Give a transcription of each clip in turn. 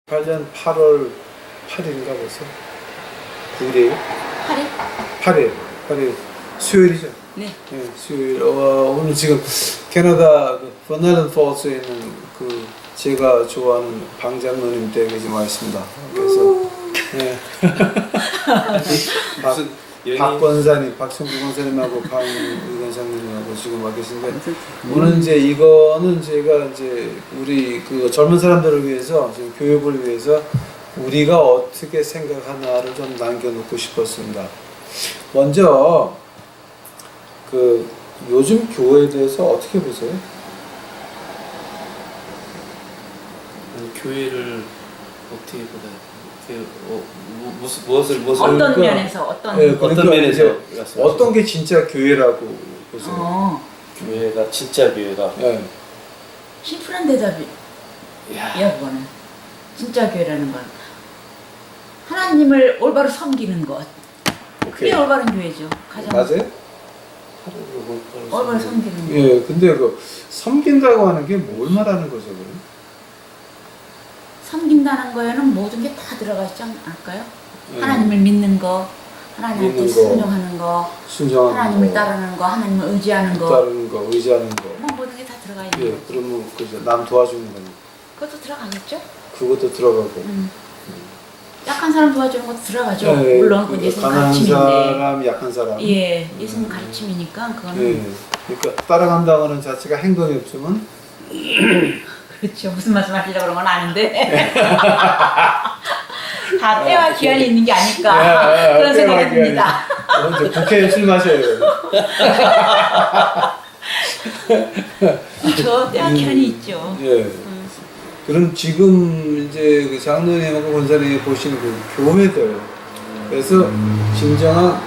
8년 8월 8일인가 벌써? 9일이에요? 8일? 8일. 8일. 수요일이죠? 네. 네, 수요일. 오늘 지금 캐나다 버널랜드 폴스에 있는 그 제가 좋아하는 방 장로님 댁에 지금 와 있습니다. 그래서 네. 박 권사님, 박성구 권사님하고 방 권사님하고 지금 와 계신데 오늘 이제 이거는 제가 이제 우리 그 젊은 사람들을 위해서 지금 교육을 위해서 우리가 어떻게 생각하나를 좀 남겨놓고 싶었습니다. 먼저 그 요즘 교회에 대해서 어떻게 보세요? 교회를 어떻게 보다 무엇을 어떤 그러니까, 면에서 어떤 네, 그러니까 어떤 면에서 이제 어떤 게 진짜 교회라고 보세요? 교회가 진짜 교회다. 네. 심플한 대답이야 야, 그거는. 진짜 교회라는 건 하나님을 올바로 섬기는 것. 그게 올바른 교회죠. 가장 맞아요? 올바로 섬기는 것. 예, 근데 그 섬긴다고 하는 게 뭘 말하는 거죠, 그럼? 섬긴다는 거에는 모든 게 다 들어가 있지 않을까요? 예. 하나님을 믿는 거, 하나님한테 믿는 거, 순종하는 거, 순종하는 하나님을 거, 따르는 거, 하나님을 의지하는 거, 따르는 거, 의지하는 거. 뭐 모든 게 다 들어가 있는 예, 거. 그러면 그죠. 남 도와주는 거니까. 그것도 들어가겠죠? 그것도 들어가고. 약한 사람 도와주는 것도 들어가죠. 예, 물론 그 예수님 가난한 가르침인데. 사람, 약한 사람. 예, 예수님 가르침이니까 그거는 예. 그러니까 따라간다는 자체가 행동이 없으면 그렇죠. 무슨 말씀 하시려고 그런 건 아닌데 다 때와 기한이 있는 게 아닐까 그런 생각이 듭니다. 먼저 국회에 출마하셔요. 저 때와 기한이 있죠. 예. 그럼 지금 이제 그 장로님하고 권사님이 보시는 그 교회들, 그래서 진정한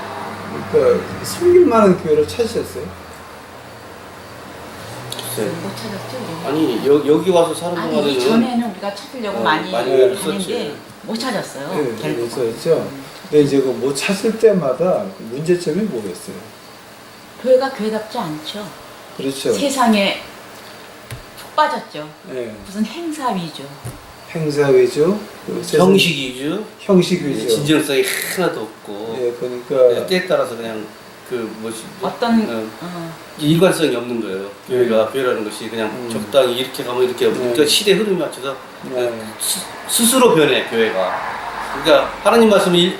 그러니까 섬길 만한 교회를 찾으셨어요? 못 찾았죠. 아니 여기 와서 사는 아니 동안에는 이전에는 우리가 찾으려고 많이 많이 다녔는데 못 찾았어요. 네, 결국은. 그랬었죠. 근데 이제 그 뭐 찾을 때마다 문제점이 뭐겠어요? 교회가 교회답지 않죠. 그렇죠. 세상에 푹 빠졌죠. 예. 무슨 행사 위주. 행사 위주, 그 세상- 형식 위주, 형식 위주. 진정성이 하나도 없고 예, 그러니까 때에 따라서 그냥 그 뭐지 어떤 일관성이 없는 거예요. 교회라는 것이 그냥 적당히 이렇게 가면 이렇게 하고 그러니까 시대 흐름에 맞춰서 네. 스스로 변해 교회가. 그러니까 하나님 말씀이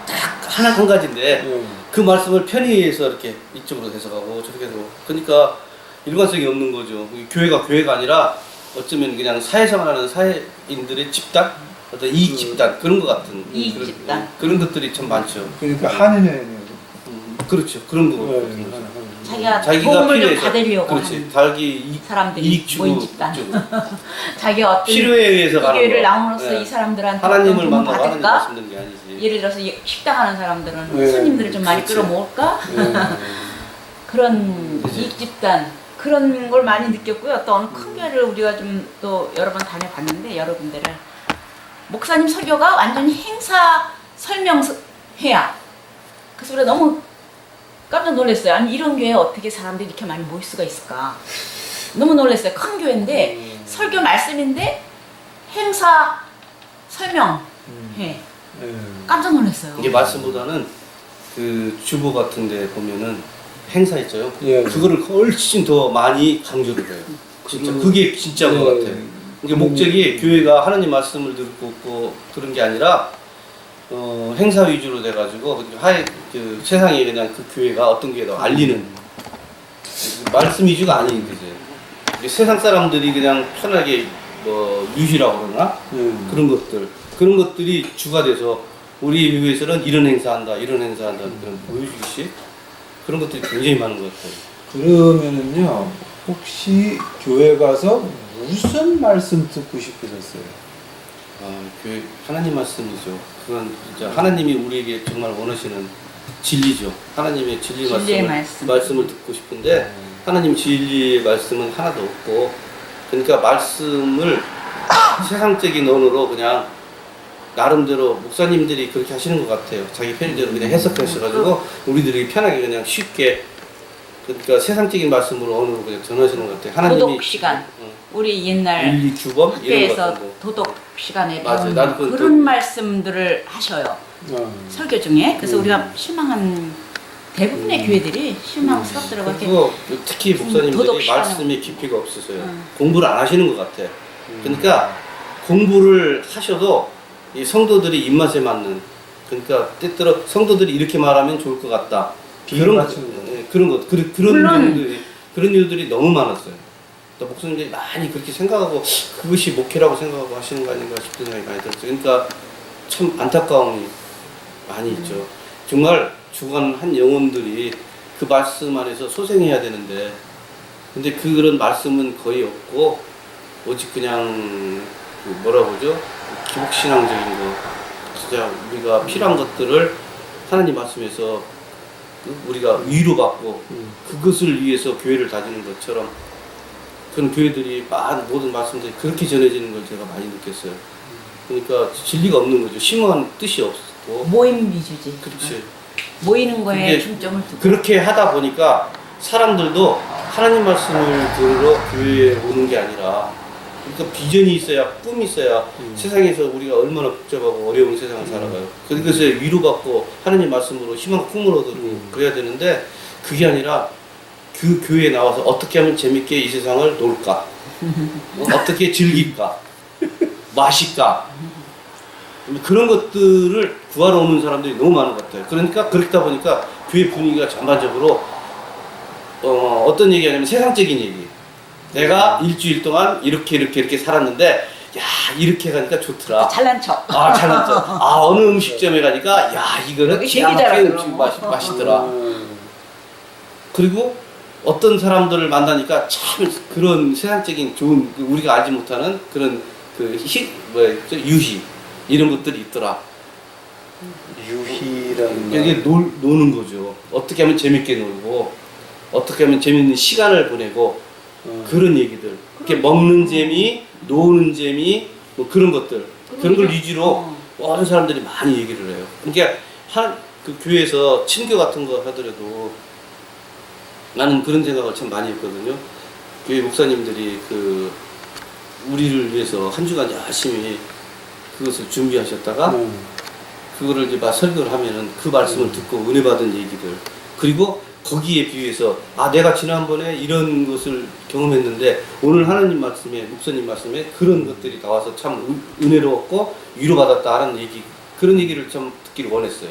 딱 하나 한 가지인데 예. 그 말씀을 편의해서 이렇게 이쪽으로 해석하고 저렇게 해서 그러니까 일관성이 없는 거죠. 교회가 아니라 어쩌면 그냥 사회생활하는 사회인들의 집단, 어떤 이익 집단 그런 것 같은 이익 집단. 그런 것들이 참 많죠. 그러니까 한인회네요. 그렇죠. 그런 거. 자기가 자기가 도움을 좀 필요해서. 받으려고 그렇지. 하는 자기 사람들이 이익 주고 모인 집단. 쪽으로. 자기가 어떤 필요에 의해서 이 가는 교회를 거. 나옴으로써 네. 이 사람들한테 하나님을 어떤 도움을 만나고 하나님 받을까? 말씀 듣는 게 아니지. 예를 들어서 식당하는 사람들은 네. 손님들을 좀 많이 그렇지. 끌어모을까? 예. 그런 그치. 이익 집단 그런 걸 많이 느꼈고요. 또 어느 큰 교회를 우리가 좀 또 여러 번 다녀봤는데 여러 군데를 목사님 설교가 완전히 행사 설명회야. 그래서 우리가 너무 깜짝 놀랐어요. 아니 이런 교회에 어떻게 사람들이 이렇게 많이 모일 수가 있을까? 너무 놀랐어요. 큰 교회인데 설교 말씀인데 행사 설명회. 예. 깜짝 놀랐어요. 이게 말씀보다는 그 주보 같은데 보면은 행사 있죠. 예. 그거를 훨씬 더 많이 강조를 해요. 진짜 그게 진짜인 것 예. 같아요. 이게 목적이 교회가 하나님 말씀을 듣고 그런 게 아니라 행사 위주로 돼가지고 그 세상에 그냥 그 교회가 어떤 교회다 알리는 말씀 위주가 아닌 거죠. 이게 세상 사람들이 그냥 편하게 뭐 유희라고 그러나 그런 것들이 주가 돼서 우리 교회에서는 이런 행사한다 그런 보여주기식 그런 것들이 굉장히 많은 것 같아요. 그러면은요, 혹시 교회 가서 무슨 말씀 듣고 싶으셨어요? 교회 하나님 말씀이죠. 그건 진짜 하나님이 우리에게 정말 원하시는 진리죠. 하나님의 진리의 말씀을 듣고 싶은데 하나님 진리의 말씀은 하나도 없고 그러니까 말씀을 세상적인 언어로 그냥 나름대로 목사님들이 그렇게 하시는 것 같아요. 자기 편의대로 그냥 해석하셔가지고 우리들이 편하게 그냥 쉽게 그러니까 세상적인 말씀으로 언어로 그냥 전하시는 것 같아요. 하나님이 고독 시간. 우리 옛날 1, 2 주범 이런 것 학교에서 같은 거. 도덕 시간에 맞아요. 배운 나도 그건 그런 또- 말씀들을 하셔요. 어. 설교 중에. 그래서 우리가 실망한 대부분의 교회들이 실망스럽더라고요. 이렇게 그리고 특히 도덕 목사님들이 시간에- 말씀에 깊이가 없으세요. 음. 공부를 안 하시는 것 같아. 그러니까 공부를 하셔도 이 성도들이 입맛에 맞는, 그러니까 때때로 성도들이 이렇게 말하면 좋을 것 같다. 비유 맞추는 거. 그런 것, 그런 물론- 경우들이, 그런 일들이 너무 많았어요. 또 목사님들이 많이 그렇게 생각하고 그것이 목회라고 생각하고 하시는 거 아닌가 싶은 생각이 많이 들었어요. 그러니까 참 안타까움이 많이 있죠. 정말 죽어가는 한 영혼들이 그 말씀 안에서 소생해야 되는데, 근데 그런 말씀은 거의 없고 오직 그냥 그 뭐라 보죠? 기복신앙적인 거, 진짜 우리가 필요한 것들을 하나님 말씀에서 우리가 위로받고 그것을 위해서 교회를 다니는 것처럼 그런 교회들이 모든 말씀들이 그렇게 전해지는 걸 제가 많이 느꼈어요. 그러니까 진리가 없는 거죠. 심오한 뜻이 없고. 모임 위주지. 그렇지. 모이는 거에 그게 중점을 두고. 그렇게 하다 보니까 사람들도 하나님 말씀을 들으러 교회에 오는 게 아니라, 그러니까 비전이 있어야, 꿈이 있어야 세상에서 우리가 얼마나 복잡하고 어려운 세상을 살아가요. 그것에 위로받고 하나님 말씀으로 희망 꿈을 얻고 그래야 되는데, 그게 아니라 그 교회에 나와서 어떻게 하면 재밌게 이 세상을 놀까? 어떻게 즐길까? 마실까? 그런 것들을 구하러 오는 사람들이 너무 많은 것 같아요. 그러니까 그렇다 보니까 교회 분위기가 전반적으로 어떤 얘기하냐면 세상적인 얘기. 내가 일주일 동안 이렇게 살았는데, 야, 이렇게 가니까 좋더라. 잘난 척. 아, 잘났죠. 아, 어느 음식점에 가니까, 야, 이거는 여기 기가 막히게 되게 음식 잘하더라고. 맛있더라. 그리고 어떤 사람들을 만나니까 참 그런 세상적인 좋은, 우리가 알지 못하는 그런 유희, 이런 것들이 있더라. 유희라는 이게 노는 거죠. 어떻게 하면 재밌게 놀고, 어떻게 하면 재밌는 시간을 보내고, 그런 얘기들. 이렇게 먹는 재미, 노는 재미, 뭐 그런 것들. 그런 걸 위주로 모든 사람들이 많이 얘기를 해요. 그러니까 그 교회에서 친교 같은 거 하더라도 나는 그런 생각을 참 많이 했거든요. 교회 목사님들이 우리를 위해서 한 주간 열심히 그것을 준비하셨다가 그거를 이제 막 설교를 하면은 그 말씀을 듣고 은혜 받은 얘기들, 그리고 거기에 비해서 내가 지난번에 이런 것을 경험했는데 오늘 하나님 말씀에, 목사님 말씀에 그런 것들이 나와서 참 은혜로웠고 위로받았다 하는 얘기, 그런 얘기를 좀 듣기를 원했어요.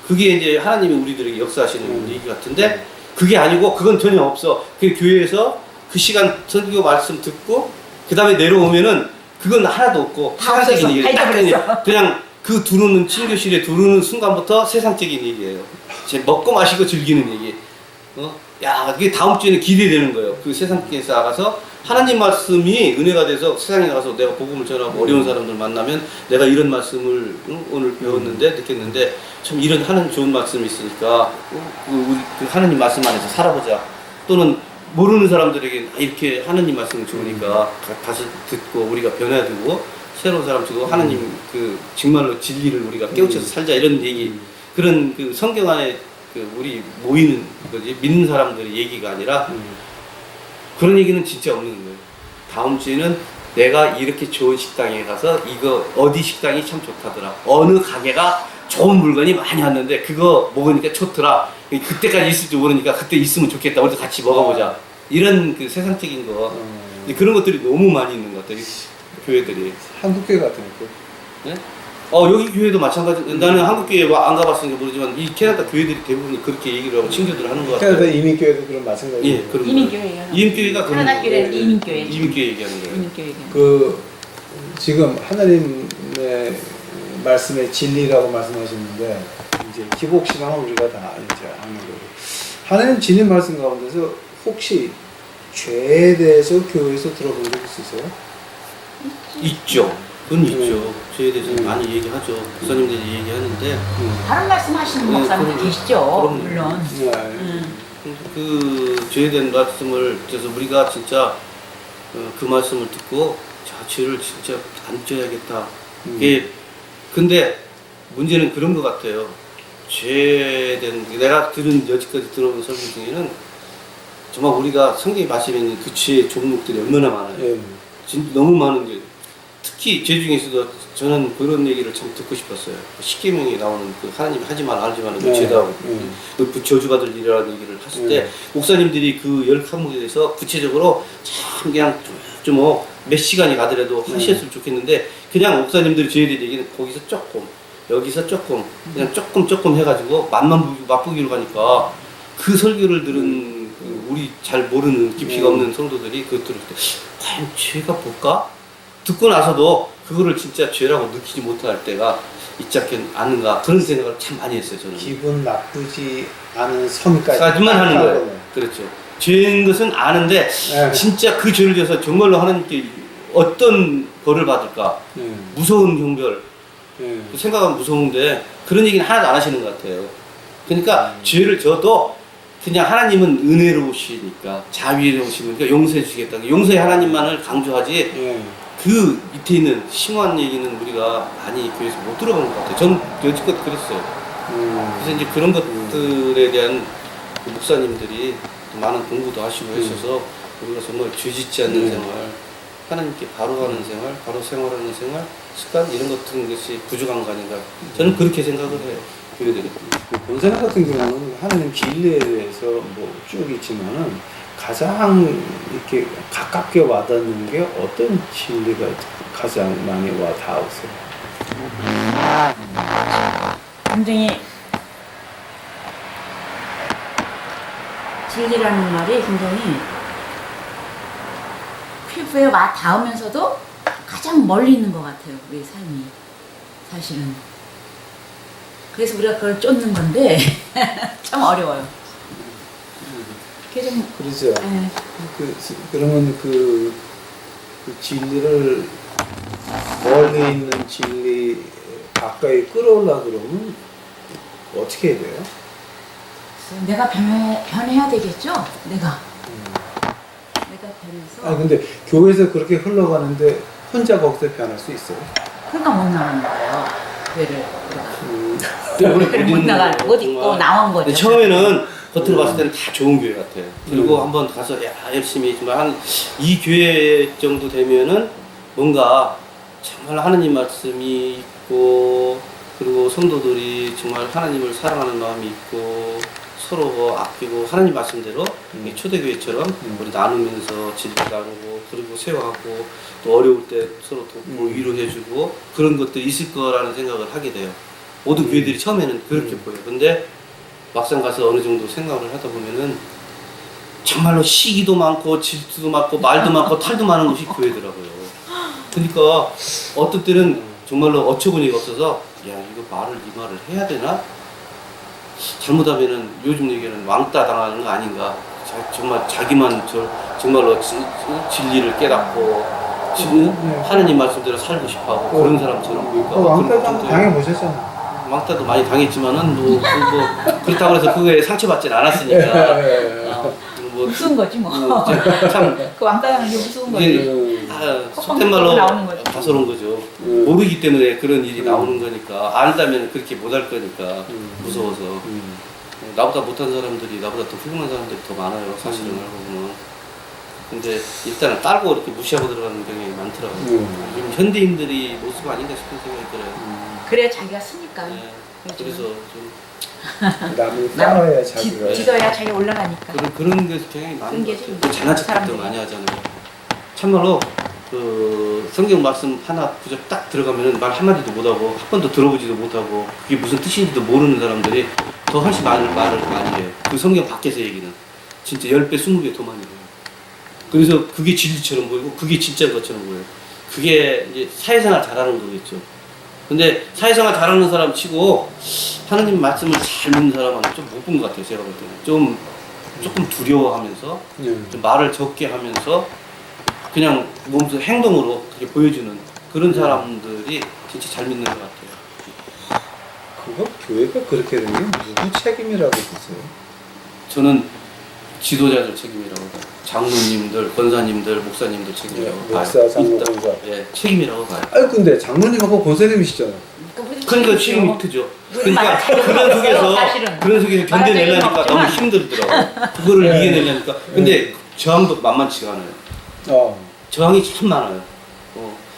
그게 이제 하나님이 우리들에게 역사하시는 얘기 같은데, 그게 아니고 그건 전혀 없어. 그 교회에서 그 시간 설교 말씀 듣고 그 다음에 내려오면은 그건 하나도 없고 다 세상적인 없었어. 얘기, 다 잊어버렸어. 그냥 그 친교실에 들어오는 순간부터 세상적인 얘기예요. 먹고 마시고 즐기는 얘기. 야, 그게 다음 주에는 기대되는 거예요. 그 세상에서 나가서 하나님 말씀이 은혜가 돼서 세상에 나가서 내가 복음을 전하고 어려운 사람들 만나면 내가 이런 말씀을 오늘 배웠는데, 느꼈는데 참 이런 하나님 좋은 말씀이 있으니까 그 하나님 말씀 안에서 살아보자. 또는 모르는 사람들에게 이렇게 하나님 말씀이 좋으니까 다시 듣고 우리가 변화되고 새로운 사람 주고 하나님 정말로 진리를 우리가 깨우쳐서 살자, 이런 얘기. 그런 성경 안에 우리 모이는 거지, 믿는 사람들의 얘기가 아니라 그런 얘기는 진짜 없는 거예요. 다음 주에는 내가 이렇게 좋은 식당에 가서 이거 어디 식당이 참 좋다더라, 어느 가게가 좋은 물건이 많이 왔는데 그거 먹으니까 좋더라, 그때까지 있을지 모르니까 그때 있으면 좋겠다, 우리도 같이 먹어보자, 이런 세상적인 거. 근데 그런 것들이 너무 많이 있는 것 같아요, 교회들이. 한국 교회 같은 거. 네? 여기 교회도 마찬가지. 나는 한국 교회 안 가봤으니까 모르지만 이 캐나다 교회들이 대부분 그렇게 얘기를 하고 친교들을 하는 것 같아요. 캐나다 이민교회도 그런 마찬가지. 예, 그런 이민교회예요. 이민교회가 그런 캐나다 거예요. 교회는 이민교회. 이민교회 얘기하는 거예요. 이민교회. 지금 하나님의 말씀의 진리라고 말씀하셨는데, 이제 기복신앙은 우리가 다 이제 하는 거고, 하나님 진리 말씀 가운데서 혹시 죄에 대해서 교회에서 들어본 적 있으세요? 있죠. 그건 있죠. 죄에 대해서 많이 얘기하죠. 목사님들이 얘기하는데 다른 말씀하시는 네, 목사님도 그럼요. 계시죠. 그럼요. 물론. 네. 죄에 대한 말씀을, 그래서 우리가 진짜 그 말씀을 듣고 죄를 진짜 안 져야겠다. 근데 문제는 그런 것 같아요. 죄에 대한, 내가 여지까지 들어본 설교 중에는 정말 우리가 성경에 말씀에 있는 그 죄의 종목들이 얼마나 많아요. 예. 너무 많은 게 특히 죄 중에서도 저는 그런 얘기를 참 듣고 싶었어요. 십계명에 나오는 그 하나님 하지 말라 하지 말라 그 죄다 그 저주받을 일이라는 얘기를 했을 때 목사님들이 그 10항목에 대해서 구체적으로 참 그냥 좀 몇 시간이 가더라도 하셨으면 좋겠는데 그냥 목사님들이 저희들 얘기는 거기서 조금 여기서 조금 그냥 조금 해가지고 맛보기로 가니까 그 설교를 들은 그 우리 잘 모르는 깊이가 없는 성도들이 그거 들을 때 과연 죄가 뭘까? 듣고 나서도 그거를 진짜 죄라고 느끼지 못할 때가 있지 않는가 그런 생각을 참 많이 했어요 저는. 기분 나쁘지 않은 선까지 까지만 하는 거예요. 그렇죠. 죄인 것은 아는데 네. 진짜 그 죄를 지어서 정말로 하나님께 어떤 벌을 받을까 무서운 형벌 생각하면 무서운데 그런 얘기는 하나도 안 하시는 것 같아요. 그러니까 죄를 져도 그냥 하나님은 은혜로우시니까 자비로우시니까 용서해 주시겠다. 용서의 하나님만을 강조하지 그 밑에 있는 심오한 얘기는 우리가 많이 교회에서 못 들어보는 것 같아요. 전 여지껏 그랬어요. 그래서 이제 그런 것들에 대한 그 목사님들이 많은 공부도 하시고 하셔서 우리가 정말 죄짓지 않는 생활, 하나님께 바로 가는 생활, 바로 생활하는 생활, 습관 이런 것이 부족한 거 아닌가. 저는 그렇게 생각을 해요. 교회들이. 본사님 같은 경우는 하나님 진리에 대해서 뭐 쭉 있지만은 가장 이렇게 가깝게 와닿는 게 어떤 진리가 가장 많이 와 닿으세요? 굉장히 진리라는 말이 굉장히 피부에 와 닿으면서도 가장 멀리 있는 것 같아요. 우리 삶이 사실은. 그래서 우리가 그걸 쫓는 건데 참 어려워요. 그게 좀 그렇죠. 예. 그러면 그 진리를 멀리 있는 진리 가까이 끌어올라 그러면 어떻게 해야 돼요? 내가 변해야 되겠죠? 내가 변해서. 아 근데 교회에서 그렇게 흘러가는데 혼자 거기서 변할 수 있어요? 그러니까 못 나가는 거예요. 교회를 못 못 있고 나온 거죠. 처음에는 겉으로 봤을 때는 다 좋은 교회 같아요. 그리고 한번 가서 열심히 했지만 한 이 교회 정도 되면은 뭔가 정말 하나님 말씀이 있고 그리고 성도들이 정말 하나님을 사랑하는 마음이 있고 서로 아끼고 하나님 말씀대로 초대교회처럼 우리 나누면서 진리 나누고 그리고 세워하고 또 어려울 때 서로 돕고 위로해주고 그런 것들이 있을 거라는 생각을 하게 돼요. 모든 교회들이 처음에는 그렇게 보여요. 근데 막상 가서 어느 정도 생각을 하다 보면은 정말로 시기도 많고 질투도 많고 말도 많고 탈도 많은 것이 교회더라고요. 그러니까 어떤 때는 정말로 어처구니가 없어서 야 이거 이 말을 해야 되나? 잘못하면은 요즘 얘기는 왕따 당하는 거 아닌가? 정말 자기만 정말로 진리를 깨닫고 하나님 말씀대로 살고 싶어하고 그런 사람처럼 보일까? 왕따도 한번 당해보셨잖아. 왕따도 많이 당했지만은 뭐 그렇다고 해서 그거에 상처받진 않았으니까 뭐 무서운 거지 뭐. 참 그 왕따하는 게 무서운 거지. 속된 말로 나오는 거죠. 가소로운 거죠. 모르기 때문에 그런 일이 나오는 거니까 안다면 그렇게 못할 거니까 무서워서 나보다 못한 사람들이 나보다 더 훌륭한 사람들이 더 많아요. 사실은 알고 보면. 근데 일단은 딸고 이렇게 무시하고 들어가는 경향이 많더라고요. 요즘 현대인들이 모습 아닌가 싶은 생각이 들어요. 그래야 자기가 쓰니까. 네. 그래서 좀 남을 따라야 자기가. 지도야 자기 올라가니까. 그런 게 굉장히 많은 것 그런 게 같아요. 장난칠 때도 사람들이. 많이 하잖아요. 참말로 그 성경 말씀 하나 부적 딱 들어가면은 말 한마디도 못하고 한 번도 들어보지도 못하고 그게 무슨 뜻인지도 모르는 사람들이 더 훨씬 말을 많이 해요. 그 성경 밖에서 얘기는 진짜 10배, 20배 더 많이 해요. 그래서 그게 진리처럼 보이고 그게 진짜인 것처럼 보여요. 그게 이제 사회생활 잘하는 거겠죠. 근데 사회생활 잘하는 사람 치고 하나님 말씀을 잘 믿는 사람은 좀 못 본 것 같아요. 제가 볼 때는 조금 두려워하면서 좀 말을 적게 하면서 그냥 몸소 행동으로 그렇게 보여주는 그런 사람들이 진짜 잘 믿는 것 같아요. 그거 교회가 그렇게 된 게 누구 책임이라고 보세요? 저는 지도자들 책임이라고 봐요. 장로님들, 권사님들, 목사님들 책임이라고 봐요. 목사, 장로, 일단, 권사. 예, 책임이라고 봐요. 아니 근데 장로님하고 권사님이시잖아. 그러니까 책임이 크죠. 그러니까 많이 그런 속에서 견뎌내려니까 없지만. 너무 힘들더라고. 그거를 이겨내려니까. 근데 저항도 만만치가 않아요. 저항이 참 많아요.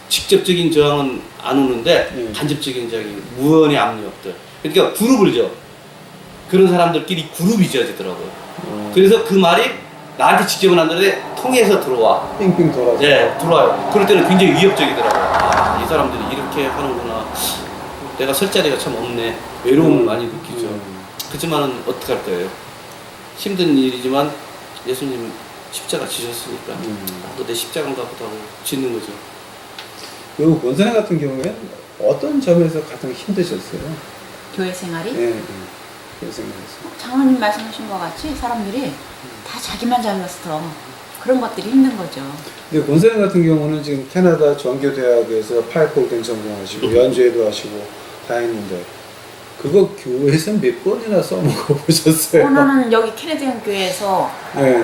직접적인 저항은 안 오는데 네. 간접적인 저항이 무언의 압력들. 그러니까 그룹을 져. 그런 사람들끼리 그룹이 지어지더라고요. 그래서 그 말이 나한테 직접은 안 들는데 통해서 들어와. 빙빙 돌아서. 네, 들어와요. 그럴 때는 굉장히 위협적이더라고요. 아, 이 사람들이 이렇게 하는구나. 내가 설 자리가 참 없네. 외로움을 많이 느끼죠. 그렇지만은 어떡할 거예요? 힘든 일이지만 예수님 십자가 지셨으니까 나도 내 십자가인가 보다 하고 짓는 거죠. 그리고 권사님 같은 경우에는 어떤 점에서 가장 힘드셨어요? 교회 생활이 네, 그런 생각했어요. 장로님 말씀하신 것 같이 사람들이 다 자기만 잘났어. 그런 것들이 힘든 거죠. 근데 권사님 같은 경우는 지금 캐나다 전교대학에서 파이프홀딩 전공하시고 연주회도 하시고 다 했는데 그거 교회에서 몇 번이나 써먹어 보셨어요? 나는 여기 캐네디언 교회에서 네.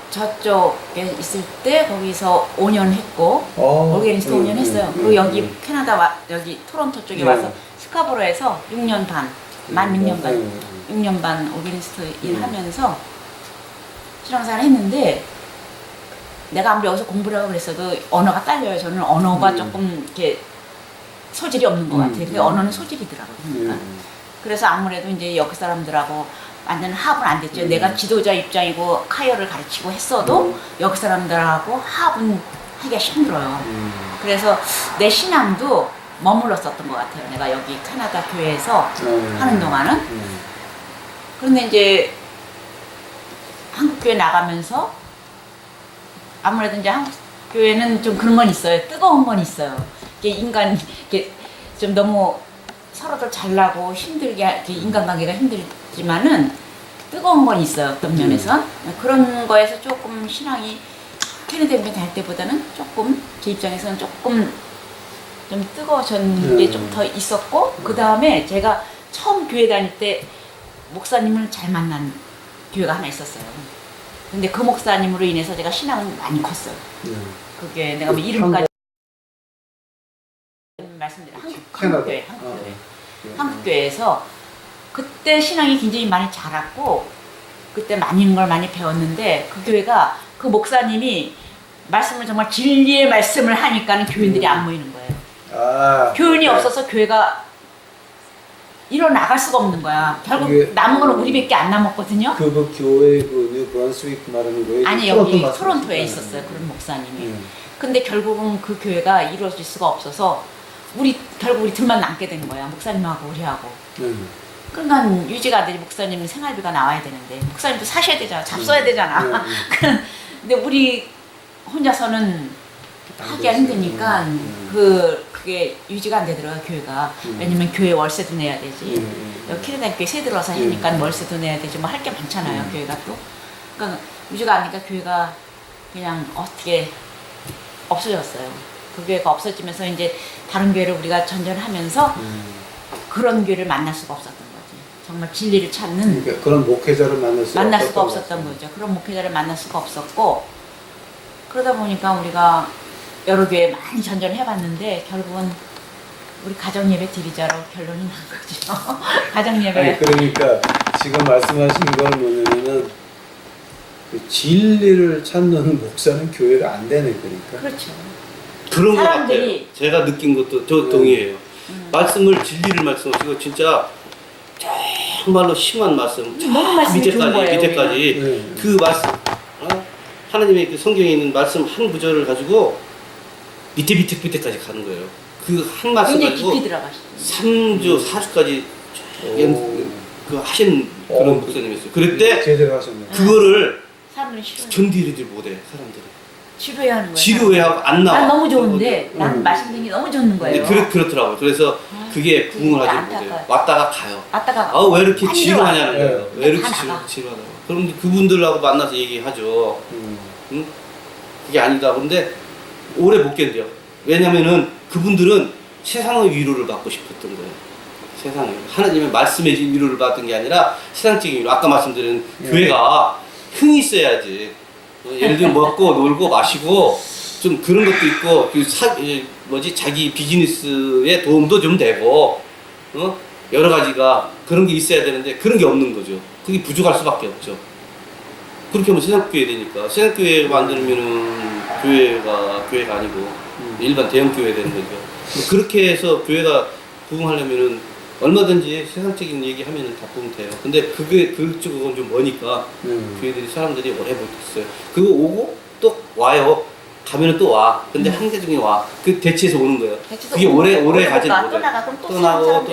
저쪽에 있을 때 거기서 5년 했고 올게니스트 5년 했어요. 그리고 여기 캐나다 여기 토론토 쪽에 네. 와서 스카보로에서 6년 반, 만 6년 반, 네. 6년 반 올게니스트 일하면서 신앙생활 했는데 내가 아무리 여기서 공부를 하고 그랬어도 언어가 딸려요. 저는 언어가 조금 이렇게 소질이 없는 것 같아요. 근데 언어는 소질이더라고요. 그러니까. 그래서 아무래도 이제 여기 사람들하고 완전 합은 안 됐죠. 내가 지도자 입장이고 카이어를 가르치고 했어도 여기 사람들하고 합은 하기가 힘들어요. 그래서 내 신앙도 머물렀었던 것 같아요. 내가 여기 캐나다 교회에서 하는 동안은. 그런데 이제 한국 교회 나가면서 아무래도 이제 한국 교회는 좀 그런 건 있어요. 뜨거운 건 있어요. 이게 인간 이게 좀 너무 서로들 잘나고 힘들게 이렇게 인간관계가 힘들지만은 뜨거운 건 있어요. 어떤 면에서 그런 거에서 조금 신앙이 캐나다에 다닐 때보다는 조금 제 입장에서는 조금 좀 뜨거워진 게 좀 더 있었고 그 다음에 제가 처음 교회 다닐 때 목사님을 잘 만난 교회가 하나 있었어요. 근데 그 목사님으로 인해서 제가 신앙은 많이 컸어요. 그게 내가 뭐 이름까지 말씀드려 한국교회 한국교회에서 그때 신앙이 굉장히 많이 자랐고 그때 많은 걸 많이 배웠는데 그 교회가 그 목사님이 말씀을 정말 진리의 말씀을 하니까는 교인들이 안 모이는 거예요. 교인이 없어서 교회가 일어나갈 수가 없는 거야. 결국 남은 거는 우리밖에 안 남았거든요. 그 교회 그 뉴브런스윅 말하는 거예요? 아니 여기 토론토에 있었어요. 그런 목사님이. 근데 결국은 그 교회가 이루어질 수가 없어서 결국 우리 둘만 남게 된 거야. 목사님하고 우리하고. 그러니까 유지가 아들이 목사님 생활비가 나와야 되는데 목사님도 사셔야 되잖아. 잡숴야 되잖아. 근데 우리 혼자서는 하기가 힘드니까 그게 유지가 안 되더라고요. 교회가. 왜냐면 교회 월세도 내야 되지. 여기 캐나다 교회 새 들어와서 하니까 월세도 내야 되지. 뭐 할 게 많잖아요. 교회가 또. 그러니까 유지가 안 되니까 교회가 그냥 어떻게 없어졌어요. 그 교회가 없어지면서 이제 다른 교회를 우리가 전전하면서 그런 교회를 만날 수가 없었던 거지. 정말 진리를 찾는 그러니까 그런 목회자를 만날 수가 없었던 거죠. 그런 목회자를 만날 수가 없었고 그러다 보니까 우리가 여러 교회 많이 전전해봤는데 결국은 우리 가정예배 드리자로 결론이 난 거죠. 가정예배. 아니 그러니까 지금 말씀하신 건 뭐냐면은 그 진리를 찾는 목사는 교회가 안 되네 그러니까. 그렇죠. 그런 것 같아요. 사람들이 제가 느낀 것도 저 동의해요. 말씀을 진리를 말씀하시고 진짜 정말로 심한 말씀 너무 말씀이 좋은 거예요, 밑에까지 그 말씀 하나님의 그 성경에 있는 말씀 한 구절을 가지고 밑에까지 가는 거예요. 그 한 말씀 굉장히 가지고 깊이 들어가시죠. 3주 4주까지 그 하신 그런 목사님이었어요. 그럴 때 제대로 하셨네. 그거를 사람들이 싫어요. 견디지를 못해 사람들이. 지루해하는 거예요. 지루해하고 안 나와. 난 너무 좋은데 난 말씀드린 게 너무 좋은 거예요. 그렇더라고요. 그래서 그게 부응을 하지 못해요. 안타까워요. 왔다가 가요. 왔다가 왜 이렇게 안 지루하냐는 들어와요. 거예요. 왜 이렇게 다 나가. 지루하다고. 그럼 그분들하고 만나서 얘기하죠. 응? 그게 아니다. 그런데 오래 못 견뎌. 왜냐면은 그분들은 세상의 위로를 받고 싶었던 거예요. 세상의 하나님의 말씀의 위로를 받던 게 아니라 세상적인 위로. 아까 말씀드린 교회가 흥이 있어야지. 예를 들면 먹고 놀고 마시고 좀 그런 것도 있고 자기 비즈니스에 도움도 좀 되고 여러 가지가 그런 게 있어야 되는데 그런 게 없는 거죠. 그게 부족할 수밖에 없죠. 그렇게 하면 세상교회 되니까 세상교회 만들면은 교회가 아니고 일반 대형 교회 되는 거죠. 뭐 그렇게 해서 교회가 부흥하려면은 얼마든지 세상적인 얘기하면은 다 부흥 돼요. 근데 그쪽은 좀 머니까 교회들이 사람들이 오래 못했어요. 그거 오고 또 와요. 가면은 또 와. 근데 한 개 중에 와. 그 대치해서 오는 거예요. 그게 오래 가지 못해. 또 나가 그럼 또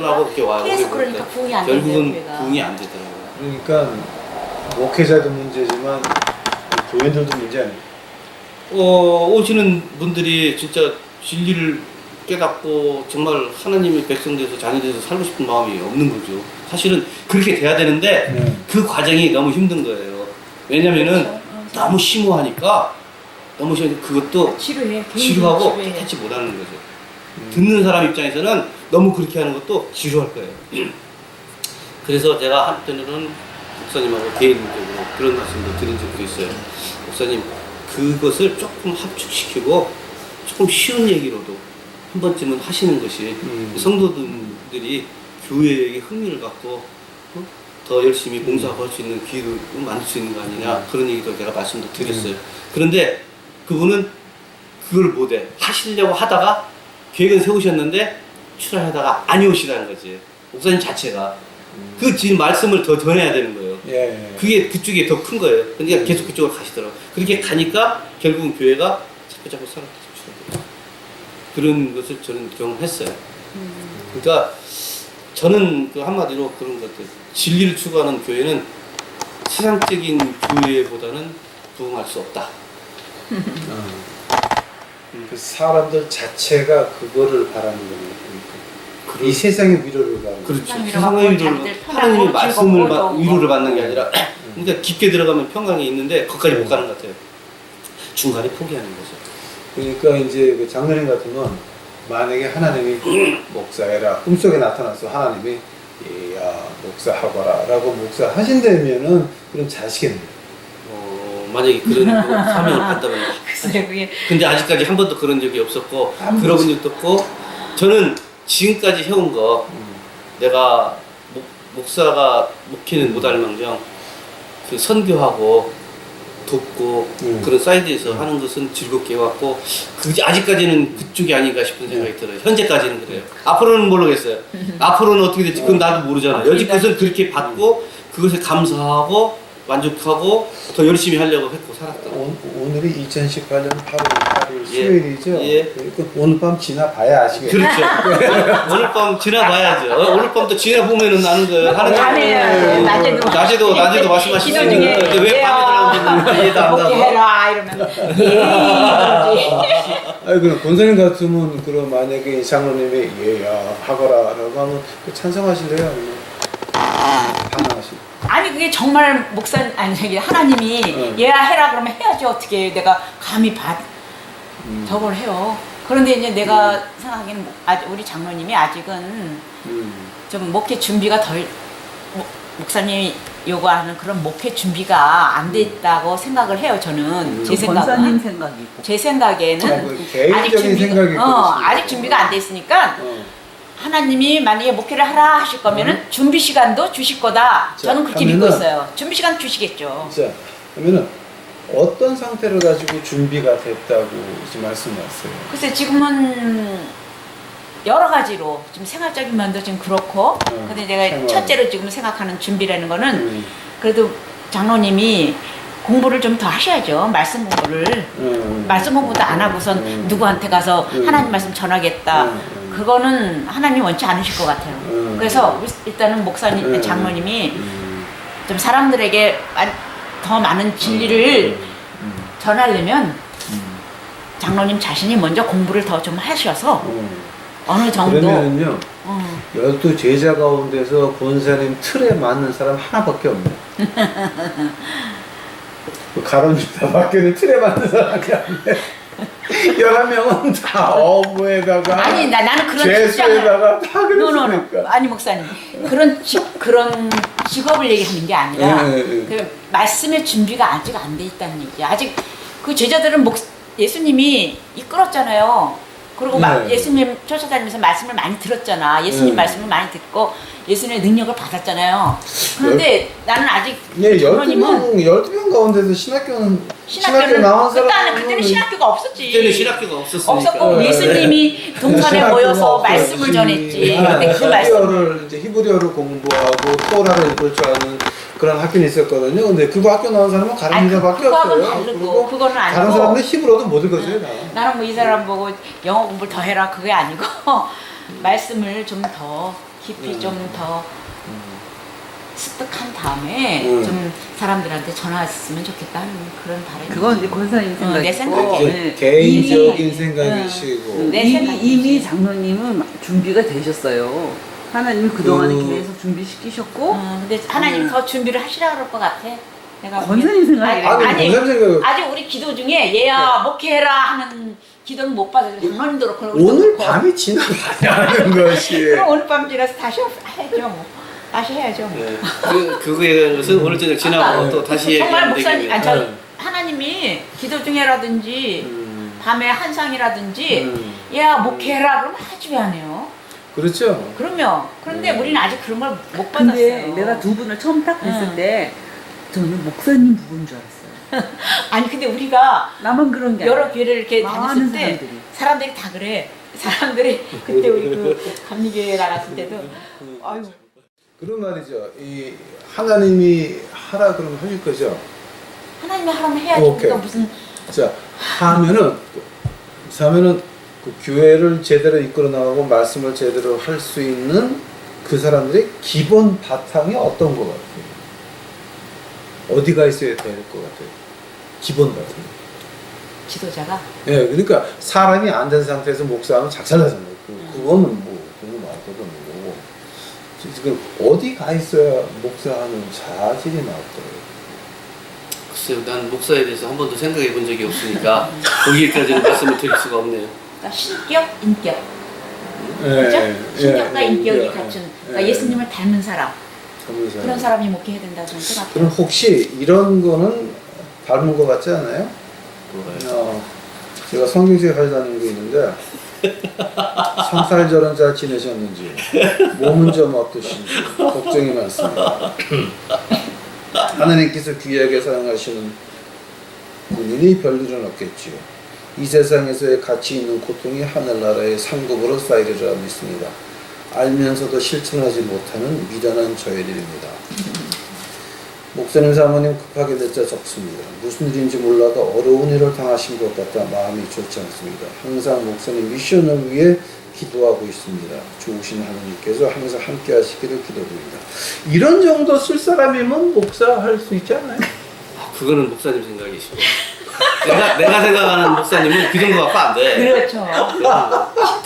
나고 그렇게 와요. 계속 그러니까 부흥이 안 되는 결국은 교회가. 부흥이 안 되더라고요. 그러니까 목회자도 문제지만 교회들도 문제 아니에요. 오시는 분들이 진짜 진리를 깨닫고 정말 하나님의 백성 돼서 자녀 돼서 살고 싶은 마음이 없는 거죠. 사실은 그렇게 돼야 되는데 그 과정이 너무 힘든 거예요. 왜냐면은 너무 심오하니까 그것도 지루하고 깨닫지 못하는 거죠. 듣는 사람 입장에서는 너무 그렇게 하는 것도 지루할 거예요. 그래서 제가 한때는 목사님하고 개인적으로 그런 말씀도 드린 적도 있어요. 목사님, 그것을 조금 합축시키고 조금 쉬운 얘기로도 한 번쯤은 하시는 것이 성도들이 교회에 흥미를 갖고 더 열심히 봉사하고 할 수 있는 기회도 만들 수 있는 거 아니냐, 그런 얘기도 제가 말씀도 드렸어요. 그런데 그분은 그걸 못해. 하시려고 하다가 계획은 세우셨는데 출하하다가 안 오시라는 거지. 목사님 자체가. 그 지금 말씀을 더 전해야 되는 거예요. 예. 그게 그쪽이 더 큰 거예요. 그러니까 계속 그쪽으로 가시더라고요. 그렇게 가니까 결국은 교회가 자꾸 사람들이 줄어들어요. 그런 것을 저는 경험했어요. 그러니까 저는 그 한마디로 그런 것 같아요. 진리를 추구하는 교회는 세상적인 교회보다는 부흥할 수 없다. 그 사람들 자체가 그거를 바라는 거예요. 이 세상의 위로를 바라는 거예요. 그렇죠. 세상 세상의 위로가 위로를 자기들 하나님의 편하고 말씀을 즐겁고 위로를 받는 게 아니라 그러니까 깊게 들어가면 평강이 있는데 거기까지 못 가는 것 같아요. 중간에 포기하는 거죠. 그러니까 이제 그 장로님 같으면 만약에 하나님이 목사해라 꿈속에 나타나서 하나님이 야 목사하거라 라고 목사하신다면은 그럼 자시겠네요. 만약에 그런 사명을 받다면 글쎄요, 그게 근데 아직까지 한 번도 그런 적이 없었고 한 들어본 번도. 적도 없고 저는 지금까지 해온 거 내가 목사가 목회는 못할망정 그 선교하고 돕고 그런 사이드에서 하는 것은 즐겁게 해왔고 그게 아직까지는 그쪽이 아닌가 싶은 생각이 들어요. 현재까지는 그래요. 앞으로는 모르겠어요. 앞으로는 어떻게 될지 그건 나도 모르잖아요. 여지껏은 그렇게 받고 그것에 감사하고 만족하고 더 열심히 하려고 했고 살았던. 오늘이 2018년 8월 예. 수요일이죠. 예. 그러니까 오늘 밤 지나봐야 아시겠죠. 그렇죠. 오늘 밤 지나봐야죠. 오늘 밤도 지나보면은 아는 거예요. 밤에 낮에도 낮에도 말씀하시는 기도 중에 근데 왜 밤에 들어가는지 이해도 안 가고. 목회해라 이러면 이러지. 아니 그럼 권사님 같으면 그럼 만약에 장로님이 예야 하거라라고 하면 그 찬성하실래요? 아니면 반항하실래요? 아니 그게 정말 저기 하나님이 얘야 해라 그러면 해야지. 어떻게 내가 감히 저걸 해요. 그런데 이제 내가 생각하기에는 우리 장로님이 아직은 좀 목회 준비가 목사님이 요구하는 그런 목회 준비가 안 돼 있다고 생각을 해요. 저는 제 권사님 생각은. 생각이고. 제 생각에는 개인적인 생각이 아직 준비가 안 돼 있으니까 하나님이 만약에 목회를 하라 하실 거면은 준비 시간도 주실 거다. 자, 저는 그렇게 믿고 있어요. 준비 시간 주시겠죠. 자 그러면은 어떤 상태를 가지고 준비가 됐다고 지금 말씀하셨어요? 글쎄 지금은 여러 가지로 지금 생활적인 면도 지금 그렇고 근데 내가 생활. 첫째로 지금 생각하는 준비라는 거는 그래도 장로님이 공부를 좀 더 하셔야죠. 말씀 공부를. 말씀 공부도 안 하고선 누구한테 가서 하나님 말씀 전하겠다. 그거는 하나님 원치 않으실 것 같아요. 그래서 일단은 목사님, 장로님이 좀 사람들에게 더 많은 진리를 전하려면 장로님 자신이 먼저 공부를 더 좀 하셔서 어느 정도 그러면은요 12제자 가운데서 권사님 틀에 맞는 사람 하나밖에 없네. 그 가론유다밖에는 틀에 맞는 사람이 없네. 11명은 다 어부에다가 아니 나는 그런 죄수에다가 다 그랬으니까. 아니 목사님 그런 직업을 얘기하는 게 아니라 그 말씀의 준비가 아직 안 돼 있다는 얘기야. 아직 그 제자들은 예수님이 이끌었잖아요. 그리고 네. 예수님 쫓아다니면서 말씀을 많이 들었잖아. 예수님 네. 말씀을 많이 듣고 예수님의 능력을 받았잖아요. 그런데 나는 아직 예, 장로님은 12명 가운데서 신학교 신학교는 나온 사람 그때는 신학교가 없었지. 그때는 신학교가 없었으니까. 없었고 네. 예수님이 동산에 모여서 말씀을 전했지. 근데 그 말씀 히브리어를 이제 히브리어를 공부하고 토라를 읽을 줄 아는 그런 학교는 있었거든요. 근데 그거 학교 나온 사람은 가르치는 자밖에 그거하고는 없어요. 다르고 그리고 그거는 아니고 다른 사람들 히브리어도 못 읽어줘요. 다. 나는 뭐 이 사람 보고 영어 공부를 더 해라 그게 아니고 말씀을 좀 더 깊이 좀 더 습득한 다음에 좀 사람들한테 전화했으면 좋겠다 하는 그런 바람이 그건 이제 권사님 생각이고 내 생각이지. 네. 개인적인 음. 생각이시고 내 이미, 생각이지. 이미 장로님은 준비가 되셨어요. 하나님 그동안에 그- 계속 준비시키셨고 근데 하나님 더 준비를 하시라 그럴 것 같아. 내가 권사님 생각이래. 아니 권사님 생각 아직 우리 기도 중에 얘야 목회해라 하는 기도는 못 받아요. 장로님도 그렇고 우리도 오늘 그렇고. 밤이 지나가냐는 것이 그럼 오늘 밤 지나서 다시 해야죠. 뭐. 다시 해야죠. 뭐. 네. 그거에 대한 것은 오늘 저녁 지나고 또 다시 정말 얘기하면 목사님, 되겠네요. 아니 저 네. 하나님이 기도 중에라든지 밤에 한상이라든지 음. 야 목회해라 그러면 아주 미안해요. 그렇죠. 그럼요. 그런데 우리는 아직 그런 걸 못 근데 받았어요. 내가 두 분을 처음 딱 뵀을 응. 때 저는 목사님 부부인 줄 알았어요. 아니 근데 우리가 나만 그런 게 여러 아니라 교회를 이렇게 많은 다녔을 때 사람들이. 다 그래. 사람들이 그때 우리 그 감리교회 나갔을 때도 아유 그런 말이죠. 이 하나님이 하라 그러면 하실 거죠. 하나님이 하라면 해야지. 오케이. 우리가 무슨 자 하면은 그 교회를 제대로 이끌어 나가고 말씀을 제대로 할 수 있는 그 사람들의 기본 바탕이 어떤 것 같아요? 어디가 있어야 될 것 같아요? 기본 바탕. 지도자가 예, 그러니까 사람이 안 된 상태에서 목사하면 작살나잖아요. 그거는 뭐 그런 거 말고도 뭐 지금 어디 가 있어야 목사하는 자질이 나왔더라고요. 글쎄요, 난 목사에 대해서 한 번도 생각해 본 적이 없으니까 거기까지는 말씀을 드릴 수가 없네요. 그러니까 신격, 인격. 예, 그죠? 신격과 인격이 예, 갖춘 예, 그러니까 예수님을 닮은 사람 닮은 사람. 그런 사람이 목회해야 된다고 저는 생각해요. 그럼 혹시 이런 거는 닮은 것 같지 않아요? 뭐가요? 제가 성경책에 가져다니는 게 있는데 성살절은 잘 지내셨는지 몸은 좀 어떠신지 걱정이 많습니다. 하나님께서 귀하게 사용하시는 군인이 별일은 없겠지요. 이 세상에서의 가치 있는 고통이 하늘나라의 상급으로 쌓이리라 믿습니다. 알면서도 실천하지 못하는 미련한 저의 일입니다. 목사님 사모님 급하게 늦자 적습니다. 무슨 일인지 몰라도 어려운 일을 당하신 것 같아 마음이 좋지 않습니다. 항상 목사님 미션을 위해 기도하고 있습니다. 좋으신 하나님께서 항상 함께 하시기를 기도드립니다. 이런 정도 쓸 사람이면 목사할 수 있지 않나요? 그거는 목사님 생각이시고 내가 생각하는 목사님은 그 정도밖에 안 돼. 그렇죠.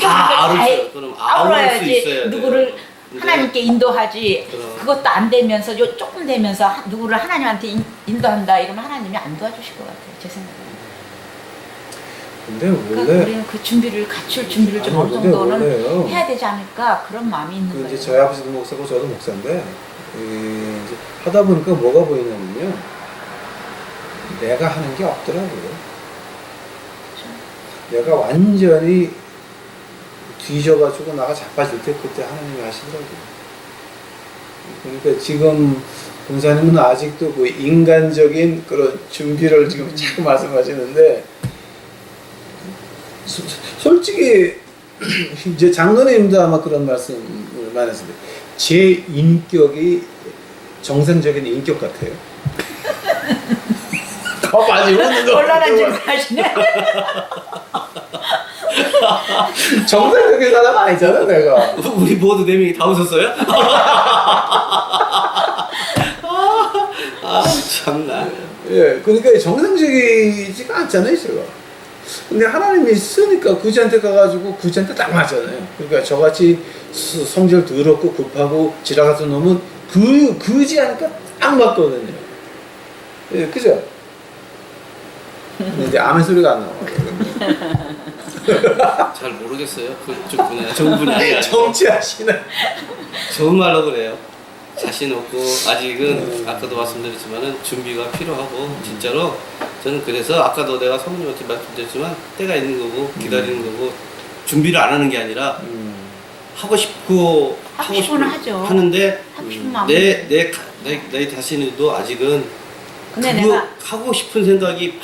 다 아울죠. 그럼 아울 수 있어야 돼. 누구를 하나님께 인도하지. 그럼. 그것도 안 되면서 조금 되면서 누구를 하나님한테 인도한다 이러면 하나님이 안 도와주실 것 같아요. 제 생각에는. 근데 그러니까 원래 우리는 그 준비를 갖출 준비를 좀 아니, 어느 근데 정도는 원래요. 해야 되지 않을까 그런 마음이 있는 그 거예요. 이제 저희 아버지도 목사고 저도 목사인데 이제 하다 보니까 뭐가 보이냐면요. 내가 하는 게 없더라고요. 내가 완전히 뒤져가지고 나가 자빠질 때 그때 하나님이 하시더라고요. 그러니까 지금 공사님은 아직도 그 인간적인 그런 준비를 지금 자꾸 말씀하시는데 솔직히 이제 장로님도 아마 그런 말씀을 많이 하시는데 제 인격이 정상적인 인격 같아요. 더 많이 웃는 거. 곤란한 질문 하시네. 정상적인 사람 아니잖아 내가. 우리 모두 4명이 다 웃었어요? 아 참나. 예, 그러니까 정상적이지가 않잖아요 제가. 근데 하나님이 쓰니까 그지한테 가가지고 그지한테 딱 맞잖아요. 그러니까 저같이 성질 더럽고 급하고 지랄 같은 놈은 그지하니까 딱 맞거든요. 예, 그죠? 근데 이제 아멘 소리가 안 나와요. 잘 모르겠어요. 그쪽 분야 좋은 분야 아니야. 정치하시나? 좋은 말로 그래요. 자신 없고 아직은 아까도 말씀드렸지만은 준비가 필요하고 진짜로 저는 그래서 아까도 내가 성님한테 말씀드렸지만 때가 있는 거고 기다리는 거고 준비를 안 하는 게 아니라 하고 싶고 하고 싶으면 하죠. 하는데 하고 싶으면 내 자신도 아직은 근데 그거 내가 하고 싶은 생각이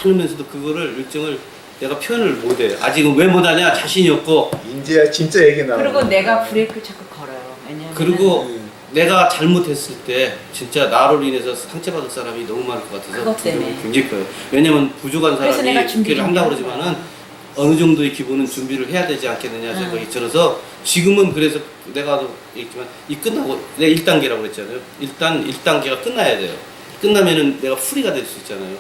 많으면서도 그거를 일정을 내가 표현을 못해. 아직은 왜 못하냐? 자신이 없고. 이제야 진짜 얘기 나와. 그리고 내가 브레이크를 자꾸 걸어요. 왜냐면 그리고 내가 잘못했을 때 진짜 나로 인해서 상처받을 사람이 너무 많을 것 같아서 그것 때문에. 두려움이 굉장히 커요. 왜냐면 부족한 그래서 내가 사람이 준비를 국회를 한다고 하는 그러지만은 어느 정도의 기본은 준비를 해야 되지 않겠느냐 생각이 들어서 지금은 그래서 내가도 얘기했지만 이 끝나고 내가 1단계라고 그랬잖아요. 일단 1단계가 끝나야 돼요. 끝나면은 내가 프리가 될 수 있잖아요.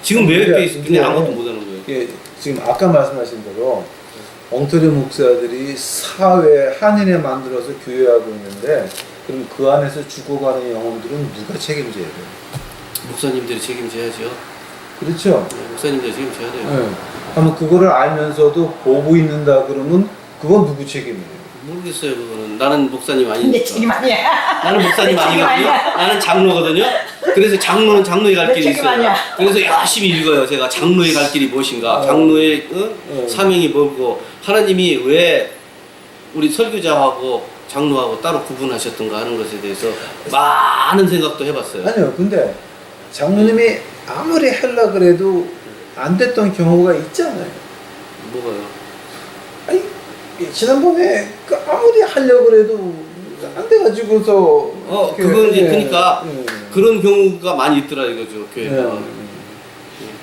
지금 왜 이렇게 있어? 그냥 아무것도 못 하는 거예요. 예, 지금 아까 말씀하신 대로 엉터리 목사들이 사회 한인에 만들어서 교회하고 있는데 그럼 그 안에서 죽어가는 영혼들은 누가 책임져야 돼요? 목사님들이 책임져야죠. 그렇죠. 네, 목사님들이 책임져야 돼요. 네. 그러면 그거를 알면서도 보고 있는다 그러면 그건 누구 책임이에요? 모르겠어요 그거는. 나는 목사님 내 아니니까. 책임 아니야. 나는 목사님 내 책임 아니거든요. 아니야. 나는 장로거든요. 그래서 장로는 장로의 갈 내 길이 책임 있어요. 아니야. 그래서 열심히 읽어요. 제가 장로의 갈 길이 무엇인가, 장로의 사명이 뭐고, 하나님이 왜 우리 설교자하고 장로하고 따로 구분하셨던가 하는 것에 대해서 많은 생각도 해봤어요. 아니요. 근데 장로님이 아무리 하려 그래도 안 됐던 경우가 있잖아요. 뭐가요? 아니 지난번에 그 아무리 하려 그래도 안 돼가지고서 그건 이제 예, 그러니까 예. 그런 경우가 많이 있더라 이거죠 교회가.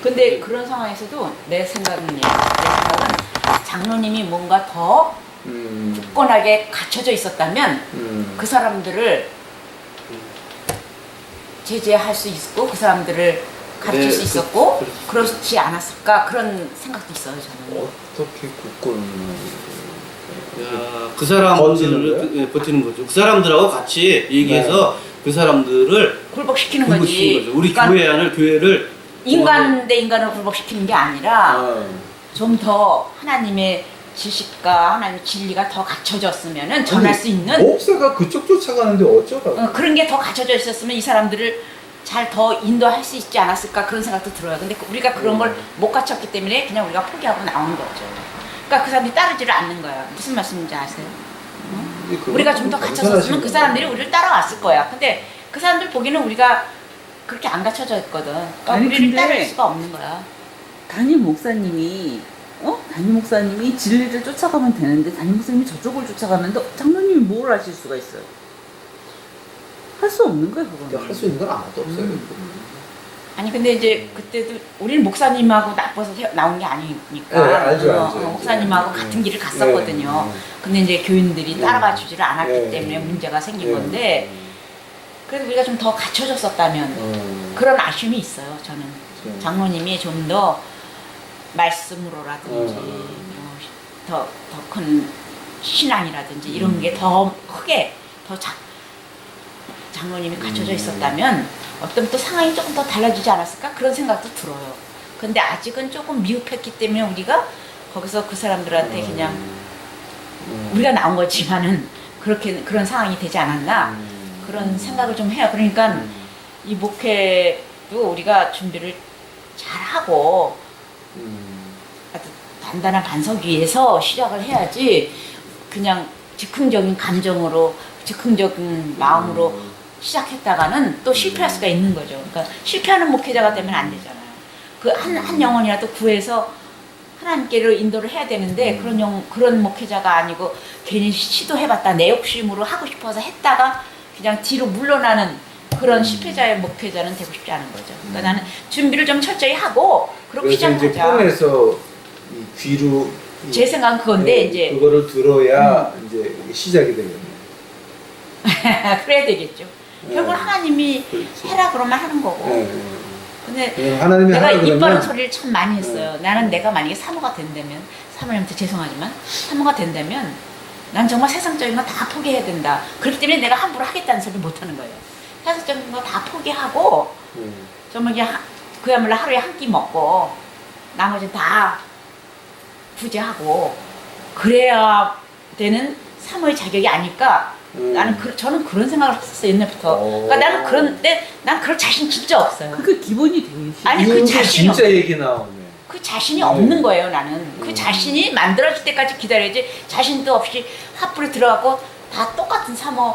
근데 그런 상황에서도 내 생각은 장로님이 뭔가 더 굳건하게 갖춰져 있었다면 그 사람들을 제재할 수 있고 그 사람들을 가르칠 네, 수 있었고 그렇죠. 그렇지 않았을까 그런 생각도 있어요 저는. 어떻게 굳건 그 버티는 사람들을 거예요? 예, 버티는 거죠. 그 사람들하고 같이 얘기해서 그 사람들을 굴복시키는 굴복시키는 거지. 거죠. 우리 그러니까 교회를 인간 대 인간을 굴복시키는 게 아니라 좀 더 하나님의 지식과 하나님의 진리가 더 갖춰졌으면은 전할 수 있는 목사가 그쪽 쫓아가는데 어쩌라고? 그런 게 더 갖춰져 있었으면 이 사람들을 잘 더 인도할 수 있지 않았을까 그런 생각도 들어요. 근데 우리가 그런 걸 못 갖췄기 때문에 그냥 우리가 포기하고 나온 거죠. 그러니까 그 사람들이 따르지를 않는 거야. 무슨 말씀인지 아세요? 우리가 좀 더 갖춰졌으면 그 사람들이 우리를 따라왔을 거야. 근데 그 사람들 보기에는 우리가 그렇게 안 갖춰져 있거든. 그러니까 아니, 우리를 근데 따를 수가 없는 거야. 담임 목사님이 담임 목사님이 진리를 쫓아가면 되는데 담임 목사님이 저쪽을 쫓아가면 장로님이 뭘 하실 수가 있어요? 할 수 없는 거예요 그거는. 할 수 있는 건 아무도 없어요. 아니 근데 이제 그때도 우리는 목사님하고 나빠서 나온 게 아니니까 네, 알죠. 목사님하고 같은 길을 갔었거든요. 근데 이제 교인들이 따라가 주지를 않았기 네. 때문에 문제가 생긴 네. 건데 그래도 우리가 좀 더 갖춰졌었다면 그런 아쉬움이 있어요. 저는 그렇죠. 장로님이 좀 더 말씀으로라든지 더 큰 신앙이라든지 이런 게 더 크게 장로님이 갖춰져 있었다면 어떤 또 상황이 조금 더 달라지지 않았을까 그런 생각도 들어요. 근데 아직은 조금 미흡했기 때문에 우리가 거기서 그 사람들한테 그냥 우리가 나온 거지만은 그런 상황이 되지 않았나 그런 생각을 좀 해요. 그러니까 이 목회도 우리가 준비를 잘 하고 아주 단단한 반석 위에서 시작을 해야지 그냥 즉흥적인 감정으로 즉흥적인 마음으로 시작했다가는 또 실패할 수가 있는 거죠. 그러니까 실패하는 목회자가 되면 안 되잖아요. 그 한 영혼이라도 구해서 하나님께로 인도를 해야 되는데 그런 목회자가 아니고 괜히 시도해봤다 내 욕심으로 하고 싶어서 했다가 그냥 뒤로 물러나는 그런 실패자의 목회자는 되고 싶지 않은 거죠. 그러니까 나는 준비를 좀 철저히 하고 그렇게 그래서 이제 시작하자. 폰에서 이 귀로 제 생각은 그건데 이제 그거를 들어야 이제 시작이 되거든요. 그래야 되겠죠. 결국 하나님이 그렇지. 해라 그러면 하는 거고. 네. 근데 하나님이 내가 하라 이뻐하는 그러면 소리를 참 많이 했어요. 나는 내가 만약에 사모가 된다면 사모님한테 죄송하지만 사모가 된다면 난 정말 세상적인 거 다 포기해야 된다. 그렇기 때문에 내가 함부로 하겠다는 소리를 못 하는 거예요. 세상적인 거 다 포기하고 정말 그야말로 하루에 한 끼 먹고 나머지는 다 부재하고 그래야 되는 사모의 자격이 아닐까. 저는 그런 생각을 했었어요 옛날부터. 그러니까 나는 그런데 난 그럴 자신 진짜 없어요. 그게 기본이 되시. 아니 그 이게 자신이 진짜 없어요. 얘기 나오네. 그 자신이 없는 거예요, 나는. 그 자신이 만들어질 때까지 기다려야지, 자신도 없이 핫불에 들어가고 다 똑같은 사모,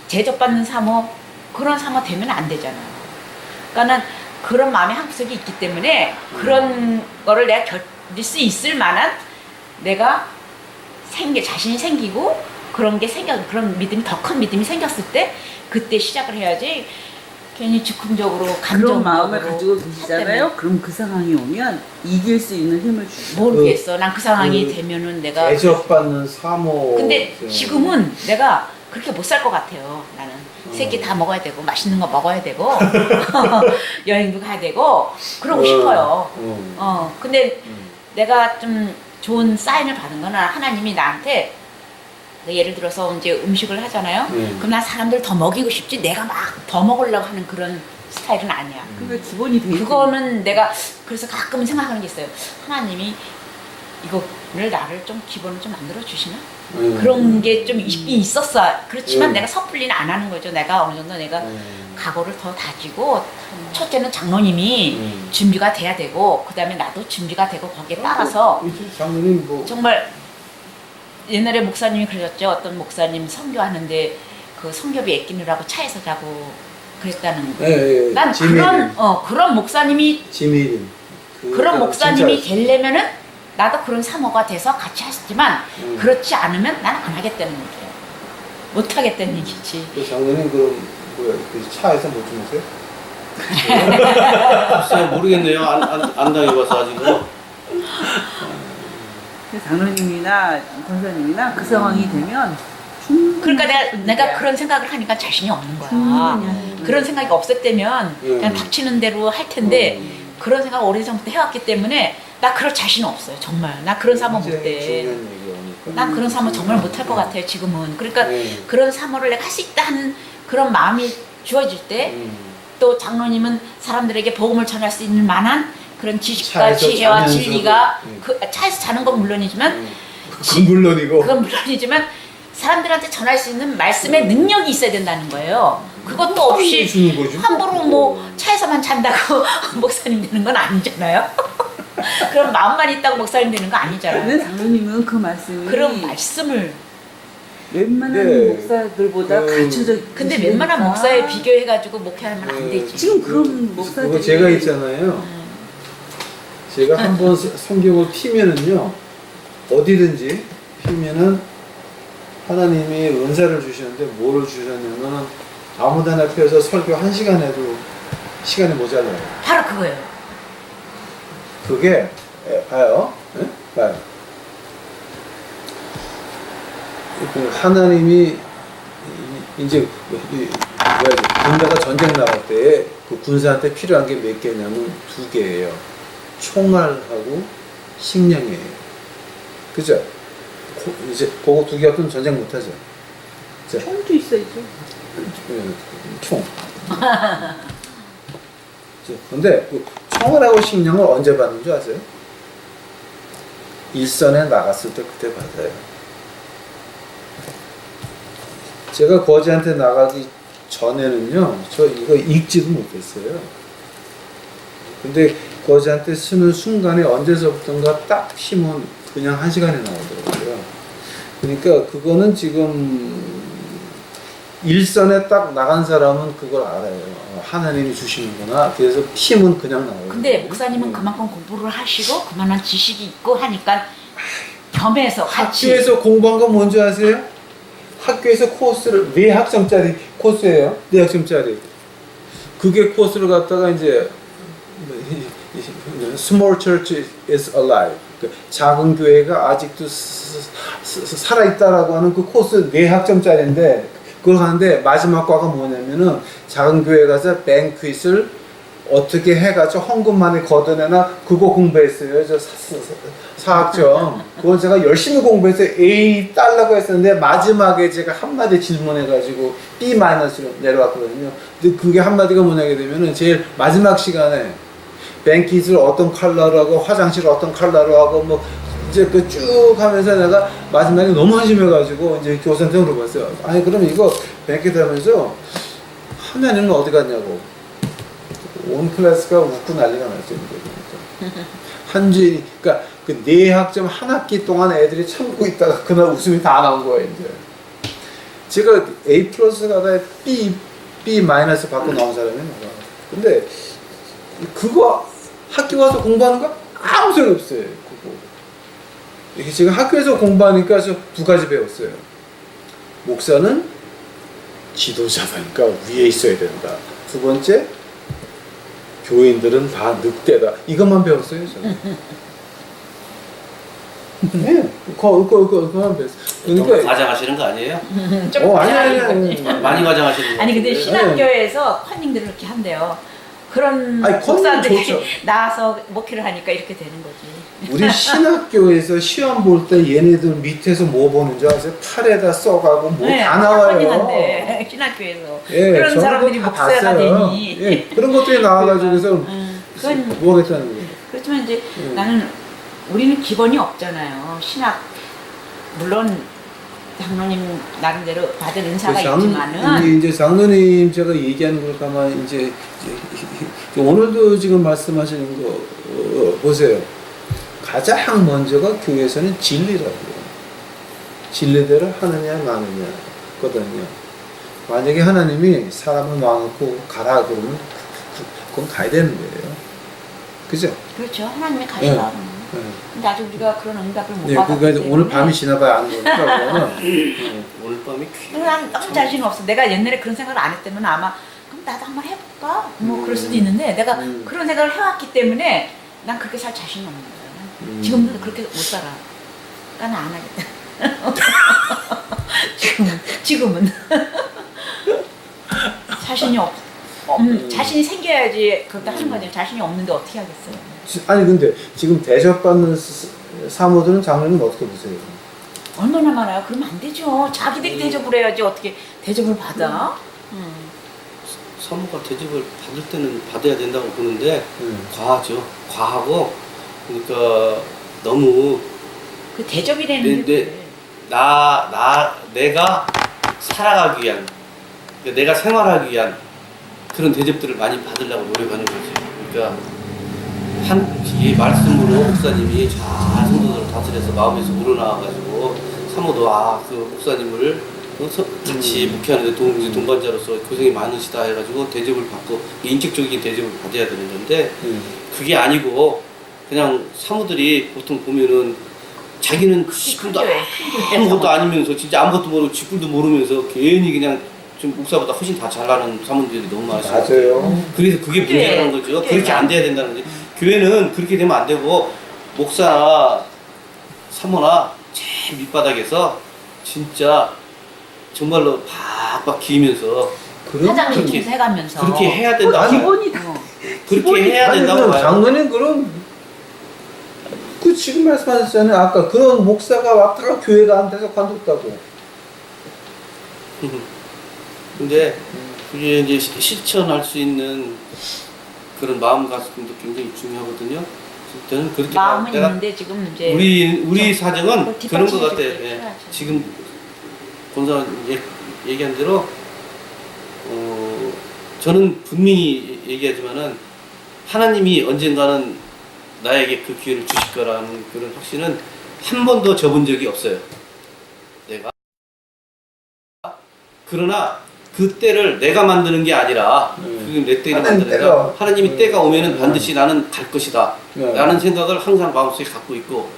제접받는 사모, 그런 사모 되면 안 되잖아요. 그러니까는 그런 마음이 한구석에 있기 때문에 그런 거를 내가 견딜 수 있을 만한 내가 자신이 생기고 그런 게 그런 믿음이, 더 큰 믿음이 생겼을 때 그때 시작을 해야지 괜히 즉흥적으로 그런 감정적으로 마음을 가지고 계시잖아요. 그럼 그 상황이 오면 이길 수 있는 힘을 주죠. 모르겠어. 난 그 상황이 되면은 내가 대접받는 사모. 근데 지금은 내가 그렇게 못 살 것 같아요. 나는 새끼 다 먹어야 되고 맛있는 거 먹어야 되고 여행도 가야 되고 그러고 싶어요. 근데 내가 좀 좋은 사인을 받은 거는 하나님이 나한테 예를 들어서 이제 음식을 하잖아요. 그럼 난 사람들 더 먹이고 싶지 내가 막 더 먹으려고 하는 그런 스타일은 아니야. 그게 기본이 돼. 그거는 내가 그래서 가끔 생각하는 게 있어요. 하나님이 이거를 나를 좀 기본을 좀 만들어 주시나? 그런 게 좀 있긴 있었어. 그렇지만 내가 섣불리는 안 하는 거죠. 내가 어느 정도 내가 각오를 더 다지고 첫째는 장로님이 준비가 돼야 되고 그 다음에 나도 준비가 되고 거기에 따라서 장로님 뭐 정말 옛날에 목사님이 그러셨죠. 어떤 목사님 선교하는데 그 선교비 아끼느라고 차에서 자고 그랬다는. 예, 난 그런 목사님이 지밀인 그런 목사님이 되려면은 나도 그런 사모가 돼서 같이 하시지만 그렇지 않으면 난 안 하겠다는 얘기예요. 못 하겠다는 얘기지. 그 장로님 그럼 뭐야 그 차에서 못 주무세요? 글쎄요, 모르겠네요. 안 당해봐서 아직은. 장로님이나 권사님이나 그 상황이 되면 충분히 그러니까 내가 그런 생각을 하니까 자신이 없는 거야. 충분히 그런 생각이 없었다면 그냥 닥치는 대로 할 텐데 그런 생각 오래전부터 해왔기 때문에 나 그럴 자신 없어요. 정말 나 그런 사모 못해. 난 그런 사모 정말 못할 것 같아요. 지금은. 그러니까 그런 사모를 내가 할 수 있다 하는 그런 마음이 주어질 때 또 장로님은 사람들에게 복음을 전할 수 있는 만한 그런 지식과 차에서 지혜와 자면서도, 진리가 그 차에서 자는 건 물론이지만 그 물론이고 그건 물론이지만 사람들한테 전할 수 있는 말씀의 능력이 있어야 된다는 거예요. 그것도 없이 주는 거지. 함부로 뭐 차에서만 잔다고 목사님 되는 건 아니잖아요. 그런 마음만 있다고 목사님 되는 거 아니잖아요. 근데 장로님은 그 말씀이 그런 말씀을 웬만한 네. 목사들보다 갖춰져 근데 계시니까. 웬만한 목사에 비교해가지고 목회하면 안 되지. 지금 그런 목사들이 그거 제가 있잖아요. 제가 한번 성경을 피면은요 어디든지 피면은 하나님이 은사를 주시는데 뭐를 주셨냐면 아무데나 펴서 설교 1시간 해도 시간이 모자라요. 바로 그거예요. 그게 봐요. 예? 봐요. 그 하나님이 이제 군대가 전쟁 나갈 때에 그 군사한테 필요한 게 몇 개냐면 2개예요. 총알하고 식량이에요. 그죠? 이제 그거 2개 없으면 전쟁 못하죠. 총도 있어야죠. 총. 근데 그 총알하고 식량을 언제 받는 줄 아세요? 일선에 나갔을 때 그때 받아요. 제가 거지한테 나가기 전에는요, 저 이거 읽지도 못했어요. 근데 거지한테 쓰는 순간에 언제서부턴가 딱 피면 그냥 1시간에 나오더라고요. 그러니까 그거는 지금 일선에 딱 나간 사람은 그걸 알아요. 하나님이 주시는구나. 그래서 피면 그냥 나와요. 근데 목사님은 그만큼 공부를 하시고 그만한 지식이 있고 하니까 겸해서 같이 학교에서 공부한 거 뭔지 아세요? 학교에서 코스를 4학점짜리 코스예요. 4학점짜리. 그게 코스를 갖다가 이제 Small Church is Alive. 작은 교회가 아직도 살아있다라고 하는 그 코스 4학점짜리인데 그걸 하는데 마지막 과가 뭐냐면은 작은 교회 가서 뱅퀴트를 어떻게 해가지고 헌금만에 걷어내나 그거 공부했어요. 저 4학점. 그건 제가 열심히 공부해서 A 따려고 했었는데 마지막에 제가 한마디 질문해가지고 B-로 내려왔거든요. 근데 그게 한마디가 뭐냐게 되면은 제일 마지막 시간에 뱅킷을 어떤 컬러로 하고 화장실을 어떤 컬러로 하고 뭐 이제 그 쭉 하면서 내가 마지막에 너무 한심해가지고 이제 교사한테 물어봤어요. 아니 그럼 이거 뱅킷 하면서 하나님은 어디 갔냐고. 온 클래스가 웃고 난리가 났죠. 한주일, 그러니까 그 내학점 한 학기 동안 애들이 참고 있다가 그날 웃음이 다 나온 거예요, 이제. 제가 A 플러스 가다가 B 마이너스 받고 나온 사람이에요. 근데 그거 학교 와서 공부하는 거 아무 소용 없어요. 그거. 이게 지금 학교에서 공부하니까 저 두 가지 배웠어요. 목사는 지도자니까 위에 있어야 된다. 두 번째, 교인들은 다 늑대다. 이것만 배웠어요, 저는. 네, 그거만 배웠어요. 너무 그러니까, 과장하시는 거 아니에요? 좀 아니. 많이 과장하시는 거 아니 근데 같은데. 신학교에서 컨닝들을 이렇게 한대요. 그런 아니, 컨닝 목사들이 좋죠. 나와서 목회를 하니까 이렇게 되는 거지. 우리 신학교에서 시험 볼 때 얘네들 밑에서 뭐 보는 줄 아세요? 팔에다 써가고 뭐 다 나와요. 컨닝한대 신학교에서 예, 그런 저도 사람들이 다 목사가 봤어요. 되니. 예, 그런 것들이 나와가지고서 그건 뭐 하겠다는 거예요. 그렇지만 이제 나는 우리는 기본이 없잖아요. 신학 물론 장로님 나름대로 받은 은사가 있지만은 이제 장로님 제가 얘기하는 걸 가만 이제 오늘도 지금 말씀하시는 거 보세요. 가장 먼저가 교회에서는 진리라고요. 진리대로 하느냐 마느냐 거든요. 만약에 하나님이 사람을 놔놓고 가라 그러면 그건 가야 되는 거예요. 그죠? 그렇죠. 하나님이 가시라. 네. 근데 아직 우리가 그런 응답을 못 네, 받았기 그러니까 때문에 오늘 밤이 지나봐야 아는 거니까 그거는. 오늘 밤이 난 너무 자신 없어. 내가 옛날에 그런 생각을 안 했다면 아마 그럼 나도 한번 해볼까? 뭐 그럴 수도 있는데 내가 그런 생각을 해왔기 때문에 난 그렇게 살 자신이 없는 거야. 지금도 그렇게 못 살아. 나는 안 하겠다. 지금은 자신이 자신이 생겨야지 그것도 하는 거죠. 자신이 없는데 어떻게 하겠어요? 아니 근데 지금 대접받는 사모들은 장로님 어떻게 보세요? 얼마나 많아요? 그러면 안 되죠. 자기들이 대접을 해야지 어떻게 대접을 받아? 사모가 대접을 받을 때는 받아야 된다고 보는데 과하죠. 과하고 그러니까 너무 그 대접이라는 게 내가 살아가기 위한 그러니까 내가 생활하기 위한 그런 대접들을 많이 받으려고 노력하는 거지. 그러니까 이 말씀으로 목사님이 잘 성도들을 다스려서 마음에서 우러나와가지고 사모도 그 목사님을 같이 목회하는데 동반자로서 고생이 많으시다 해가지고 대접을 받고 인격적인 대접을 받아야 되는 건데 그게 아니고 그냥 사모들이 보통 보면은 자기는 지뿔도 아무것도 아니면서 진짜 아무것도 모르고 지뿔도 모르면서 괜히 그냥 좀 목사보다 훨씬 다 잘나는 사모들이 너무 많으시죠. 맞아요. 그래서 그게 문제라는 거죠. 그렇게 안 돼야 된다는 거지. 교회는 그렇게 되면 안 되고 목사나 사모나 제일 밑바닥에서 진짜 정말로 박박 기면서 사장님 그렇게- 좀 해가면서 그렇게 해야 된다고 기본이 다 그렇게 해야 된다고 봐요. 장로님 그럼 그 지금 말씀하셨잖아요. 아까 그런 목사가 왔다가 교회가 안 돼서 관뒀다고. 근데 그게 이제 실천할 수 있는 그런 마음가짐도 굉장히 중요하거든요. 저는 그렇게 마음은 내가 있는데 지금 이제 우리 사정은 그걸 그런 것 같아요. 뒷받침해주기 예. 해야지. 지금 본사 얘기한 대로 저는 분명히 얘기하지만은 하나님이 언젠가는 나에게 그 기회를 주실 거라는 그런 확신은 한 번도 접은 적이 없어요. 내가 그러나 그 때를 내가 만드는 게 아니라 그게 내 때를 하나님 만드는 때가. 거야. 하나님이 때가 오면은 반드시 나는 갈 것이다 라는 생각을 항상 마음속에 갖고 있고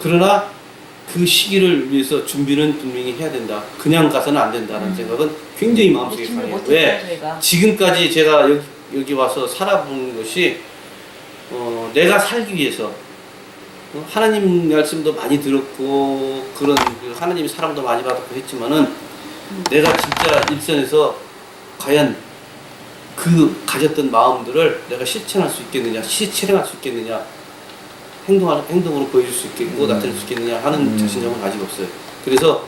그러나 그 시기를 위해서 준비는 분명히 해야 된다. 그냥 가서는 안 된다는 생각은 굉장히 마음속에 준비 강해요. 못했어요, 왜? 저희가. 지금까지 제가 여기 와서 살아본 것이 내가 살기 위해서 하나님 말씀도 많이 들었고 그런 하나님의 사랑도 많이 받았고 했지만은 내가 진짜 일선에서 과연 그 가졌던 마음들을 내가 실천할 수 있겠느냐, 실행할 수 있겠느냐, 행동으로 보여줄 수 있겠고 나타낼 수 있겠느냐 하는 자신감은 아직 없어요. 그래서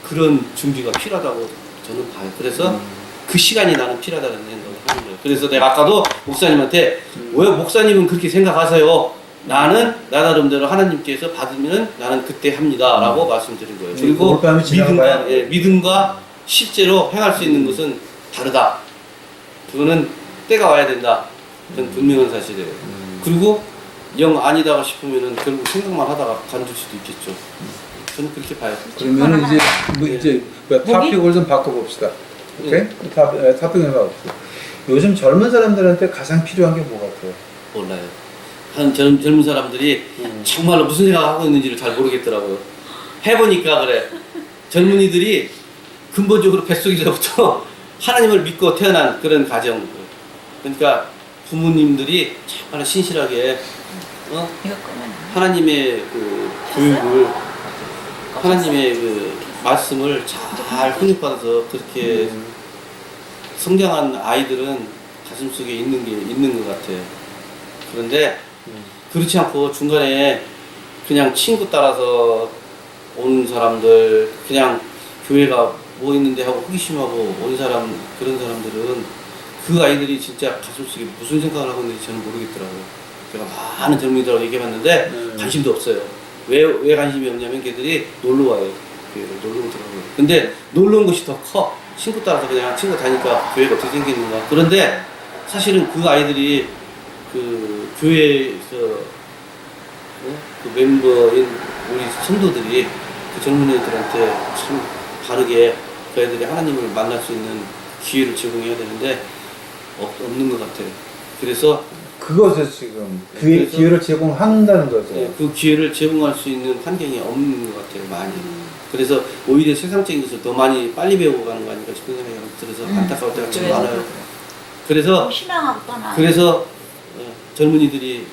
그런 준비가 필요하다고 저는 봐요. 그래서 그 시간이 나는 필요하다는 생각을 하는 거예요. 그래서 내가 아까도 목사님한테 왜 목사님은 그렇게 생각하세요? 나는 나 나름대로 하나님께서 받으면 나는 그때 합니다라고 말씀드린 거예요. 그리고 올밤이 지나가봐야 믿음과 실제로 행할 수 있는 것은 다르다. 그거는 때가 와야 된다. 그건 분명한 사실이에요. 그리고 영 아니다고 싶으면은 결국 생각만 하다가 관둘 수도 있겠죠. 저는 그렇게 봐요. 그러면은 이제 뭐 이제 토픽을 좀 바꿔봅시다. 오케이? 토픽을 바꿔봅시다. 요즘 젊은 사람들한테 가장 필요한 게 뭐 같아요? 몰라요. 한 젊은 사람들이 정말로 무슨 생각하고 있는지를 잘 모르겠더라고요. 해보니까 그래. 젊은이들이 근본적으로 뱃속에서부터 하나님을 믿고 태어난 그런 가정. 그러니까 부모님들이 정말 신실하게 이거 끄면 하나님의 그 교육을, 하나님의 그 말씀을 잘 훈육받아서 그렇게 성장한 아이들은 가슴속에 있는 것 같아요. 그런데 그렇지 않고 중간에 그냥 친구 따라서 오는 사람들, 그냥 교회가 뭐 있는데 하고 호기심하고 온 사람, 그런 사람들은 그 아이들이 진짜 가슴속에 무슨 생각을 하고 있는지 저는 모르겠더라고요. 제가 많은 젊은이들하고 얘기해봤는데 관심도 없어요. 왜 관심이 없냐면 걔들이 놀러 와요. 교회를 놀러 오더라고요. 근데 놀러 온 것이 더 커. 친구 따라서 그냥 친구 다니까 교회가 어떻게 생겼는가. 그런데 사실은 그 아이들이 그 교회에서 그 멤버인 우리 성도들이 그 젊은이들한테 참 바르게 그 애들이 하나님을 만날 수 있는 기회를 제공해야 되는데 없는 것 같아요. 그래서 그거죠 지금. 그래서- 기회를 제공한다는 거죠. 그 기회를 제공할 수 있는 환경이 없는 것 같아요, 많이. 그래서 오히려 세상적인 것을 더 많이 빨리 배우고 가는 거 아닌가 싶은 생각이 들어서 안타까울 때가 참 많아요. 그래서 신앙하고 떠나. 젊은이들이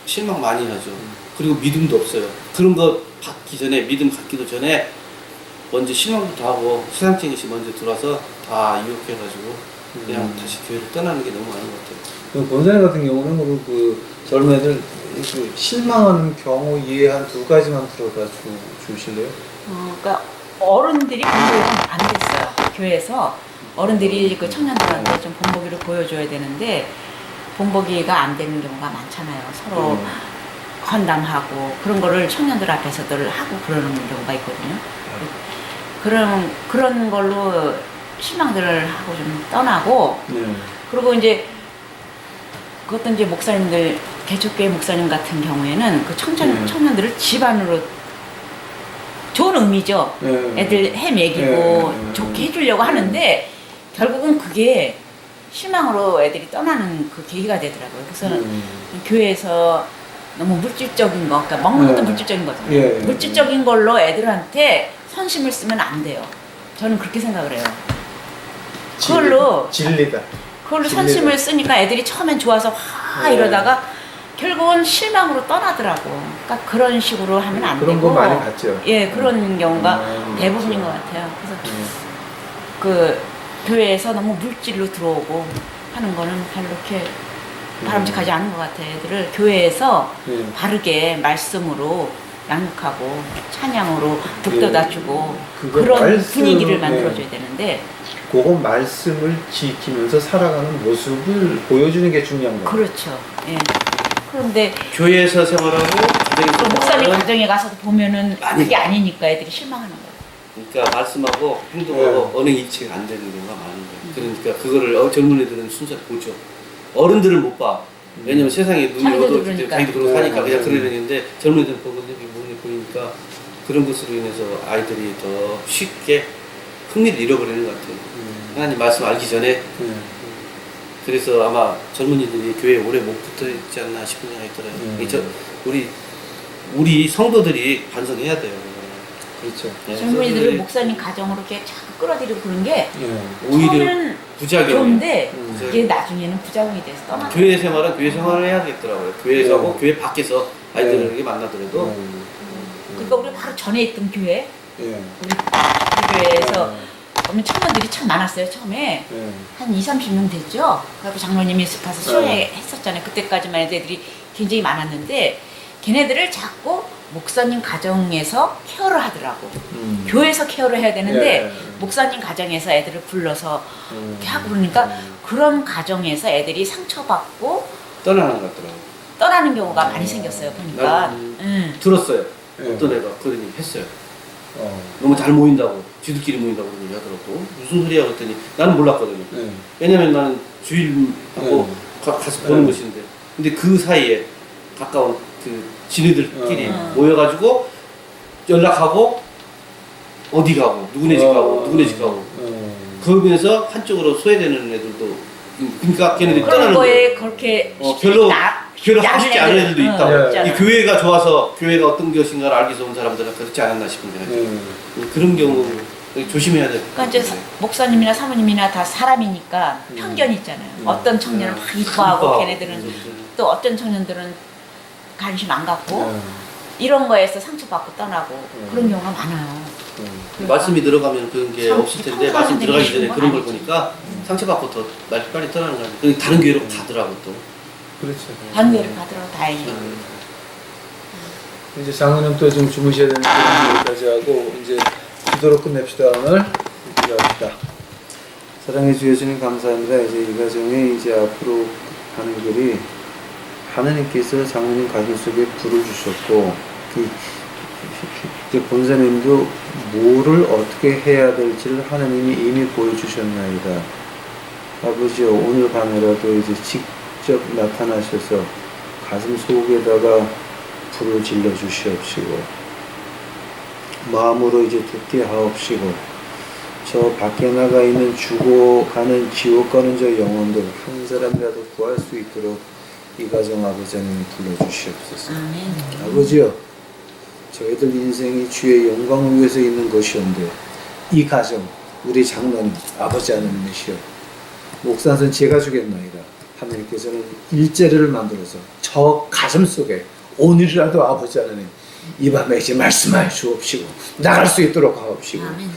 실망 많이 하죠. 그리고 믿음도 없어요. 그런 거 받기 전에, 믿음 갖기도 전에 먼저 실망부터 하고 세상적인 것이 먼저 들어와서 다 유혹해가지고 그냥 다시 교회를 떠나는 게 너무 많은 것 같아요. 본사님 같은 경우는 그 젊은 애들 그 실망하는 경우 이해 한 두 가지만 들어다 주실래요? 그러니까 어른들이 본보기가 안 됐어요. 교회에서 어른들이 그 청년들한테 좀 본보기를 보여줘야 되는데 본보기가 안 되는 경우가 많잖아요. 서로 헌담하고 그런 거를 청년들 앞에서들 하고 그러는 경우가 있거든요. 그런 걸로 실망들을 하고 좀 떠나고 그리고 이제 그것도 이제 목사님들 개척교회 목사님 같은 경우에는 그 청년들을 집안으로 좋은 의미죠. 애들 해 먹이고 좋게 해주려고 하는데 결국은 그게 실망으로 애들이 떠나는 그 계기가 되더라고요. 그래서 교회에서 너무 물질적인 거, 그러니까 먹는 것도 물질적인 거잖아요. 물질적인 걸로 애들한테 선심을 쓰면 안 돼요. 저는 그렇게 생각을 해요. 그걸로 진리다. 그걸로 선심을 쓰니까 애들이 처음엔 좋아서 이러다가 결국은 실망으로 떠나더라고. 그러니까 그런 식으로 하면 안 그런 되고. 거 많이 봤죠. 예, 그런 경우가 대부분인 것 같아요. 그래서 그 교회에서 너무 물질로 들어오고 하는 거는 별로 이렇게 바람직하지 않은 것 같아요. 애들을 교회에서 바르게 말씀으로 양육하고 찬양으로 북돋아주고 그런 분위기를 만들어줘야 되는데 그건 말씀을 지키면서 살아가는 모습을 보여주는 게 중요한 거예요. 그렇죠. 예. 그런데 교회에서 생활하고 가정에서 그 목사님 생활하는, 가정에 가서도 보면은 많이 그게 아니니까 애들이 실망하는 거예요. 그러니까 말씀하고 행동하고 언행 일치가 안 되는 경우가 많은 거예요. 그러니까 그거를 젊은 애들은 순서를 보죠. 어른들은 못 봐. 왜냐면 세상에 눈이 자기들도 어두웠기 때문에 그러니까. 자기도 그러고 사니까 그냥 그러는데 젊은 애들은 보거든요. 몸이 보이니까 그런 것으로 인해서 아이들이 더 쉽게 흥미를 잃어버리는 것 같아요. 하나님 말씀 알기 전에. 그래서 아마 젊은이들이 교회에 오래 못 붙어 있지 않나 싶은 생각이 들어요. 우리 성도들이 반성해야 돼요. 그렇죠. 네, 젊은이들을 성도들이 목사님 가정으로 이렇게 자꾸 끌어들이고 그런 게 오히려 처음에는 부작용이. 좋은데 이게 나중에는 부작용이 돼서 떠나. 교회 생활은 교회 생활을 해야겠더라고요. 교회에서 하고 교회 밖에서 아이들에게 만나더라도 그러니까 우리 바로 전에 있던 교회, 예. 우리 교회에서 보면 청년들이 참 많았어요. 처음에 예. 한 30명 됐죠. 그리고 장로님이 가서 수행했었잖아요. 그때까지만 해도 애들이 굉장히 많았는데 걔네들을 자꾸 목사님 가정에서 케어를 하더라고. 교회에서 케어를 해야 되는데 예. 목사님 가정에서 애들을 불러서 이렇게 하고 그러니까 그런 가정에서 애들이 상처받고 떠나는 것 같더라고요. 떠나는 경우가 많이 생겼어요. 보니까. 난 들었어요. 예. 어떤 애가 그러니 했어요. 너무 잘 모인다고, 지들끼리 모인다고 그러니 하더라고. 무슨 소리야 그랬더니 나는 몰랐거든요. 예. 왜냐면 나는 주일하고 가서 보는 것인데. 근데 그 사이에 가까운 그 지네들끼리 어. 모여가지고 연락하고 어디 가고 누구네 집 가고 누구네 집 가고 그러면서 한쪽으로 소외되는 애들도 그러니까 걔네들이 그런 떠나는 거에 거예요. 그렇게 별로 나- 하고 싶지 않은 야는 애들도 애들, 있다고. 있잖아. 이 교회가 좋아서 교회가 어떤 것인가를 알기 좋은 사람들은 그렇지 않았나 싶은데 그런 경우 조심해야 돼. 그러니까 이제 목사님이나 사모님이나 다 사람이니까 편견이 있잖아요. 어떤 청년은 막 이뻐하고 걔네들은 또 어떤 청년들은 관심 안 갖고 이런 거에서 상처받고 떠나고 그런 경우가 많아요. 말씀이 들어가면 그런 게 참 없을 텐데 평소에는 말씀 들어가기 전에 되게 그런 걸 아니지. 보니까 상처받고 더 빨리 떠나는 거야. 그냥 다른 교회로 가더라고 또. 그렇죠. 다른 데를 가더라도 다행이에요. 이제 장로님 또 좀 주무셔야 되니까 여기까지 하고 이제 기도로 끝냅시다. 오늘 기도합시다. 사랑해 주 예수님 감사합니다. 이제 이 가정에 이제 앞으로 가는 길이 하나님께서 장로님 가슴 속에 불을 주셨고 이제 본사님도 뭐를 어떻게 해야 될지를 하나님이 이미 보여주셨나이다. 아버지 오늘 밤에라도 이제 직접 나타나셔서 가슴 속에다가 불을 질러 주시옵시고 마음으로 이제 듣게 하옵시고 저 밖에 나가 있는 죽어가는 지옥 가는 저 영혼들 한 사람이라도 구할 수 있도록 이 가정 아버지 하나님 불러주시옵소서. 아멘. 아버지여 저희들 인생이 주의 영광을 위해서 있는 것이온데 이 가정 우리 장로님 아버지 하나님이시여 목사는 제가 주겠나이다. 하나님께서는 일자리를 만들어서 저 가슴 속에 오늘이라도 아버지 하나님 이 밤에 이제 말씀하여 주옵시고 나갈 수 있도록 하옵시고 아멘.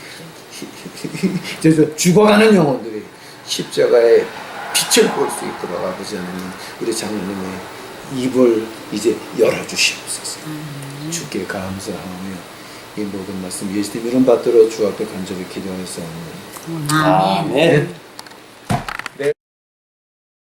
저 죽어가는 영혼들이 십자가의 빛을 볼 수 있도록 아버지 하나님 우리 장로님의 입을 이제 열어주시옵소서. 주께 감사하며 이 모든 말씀 예수님 이름 받들어 주 앞에 간절히 기도하였사옵니다. 아멘. 아멘.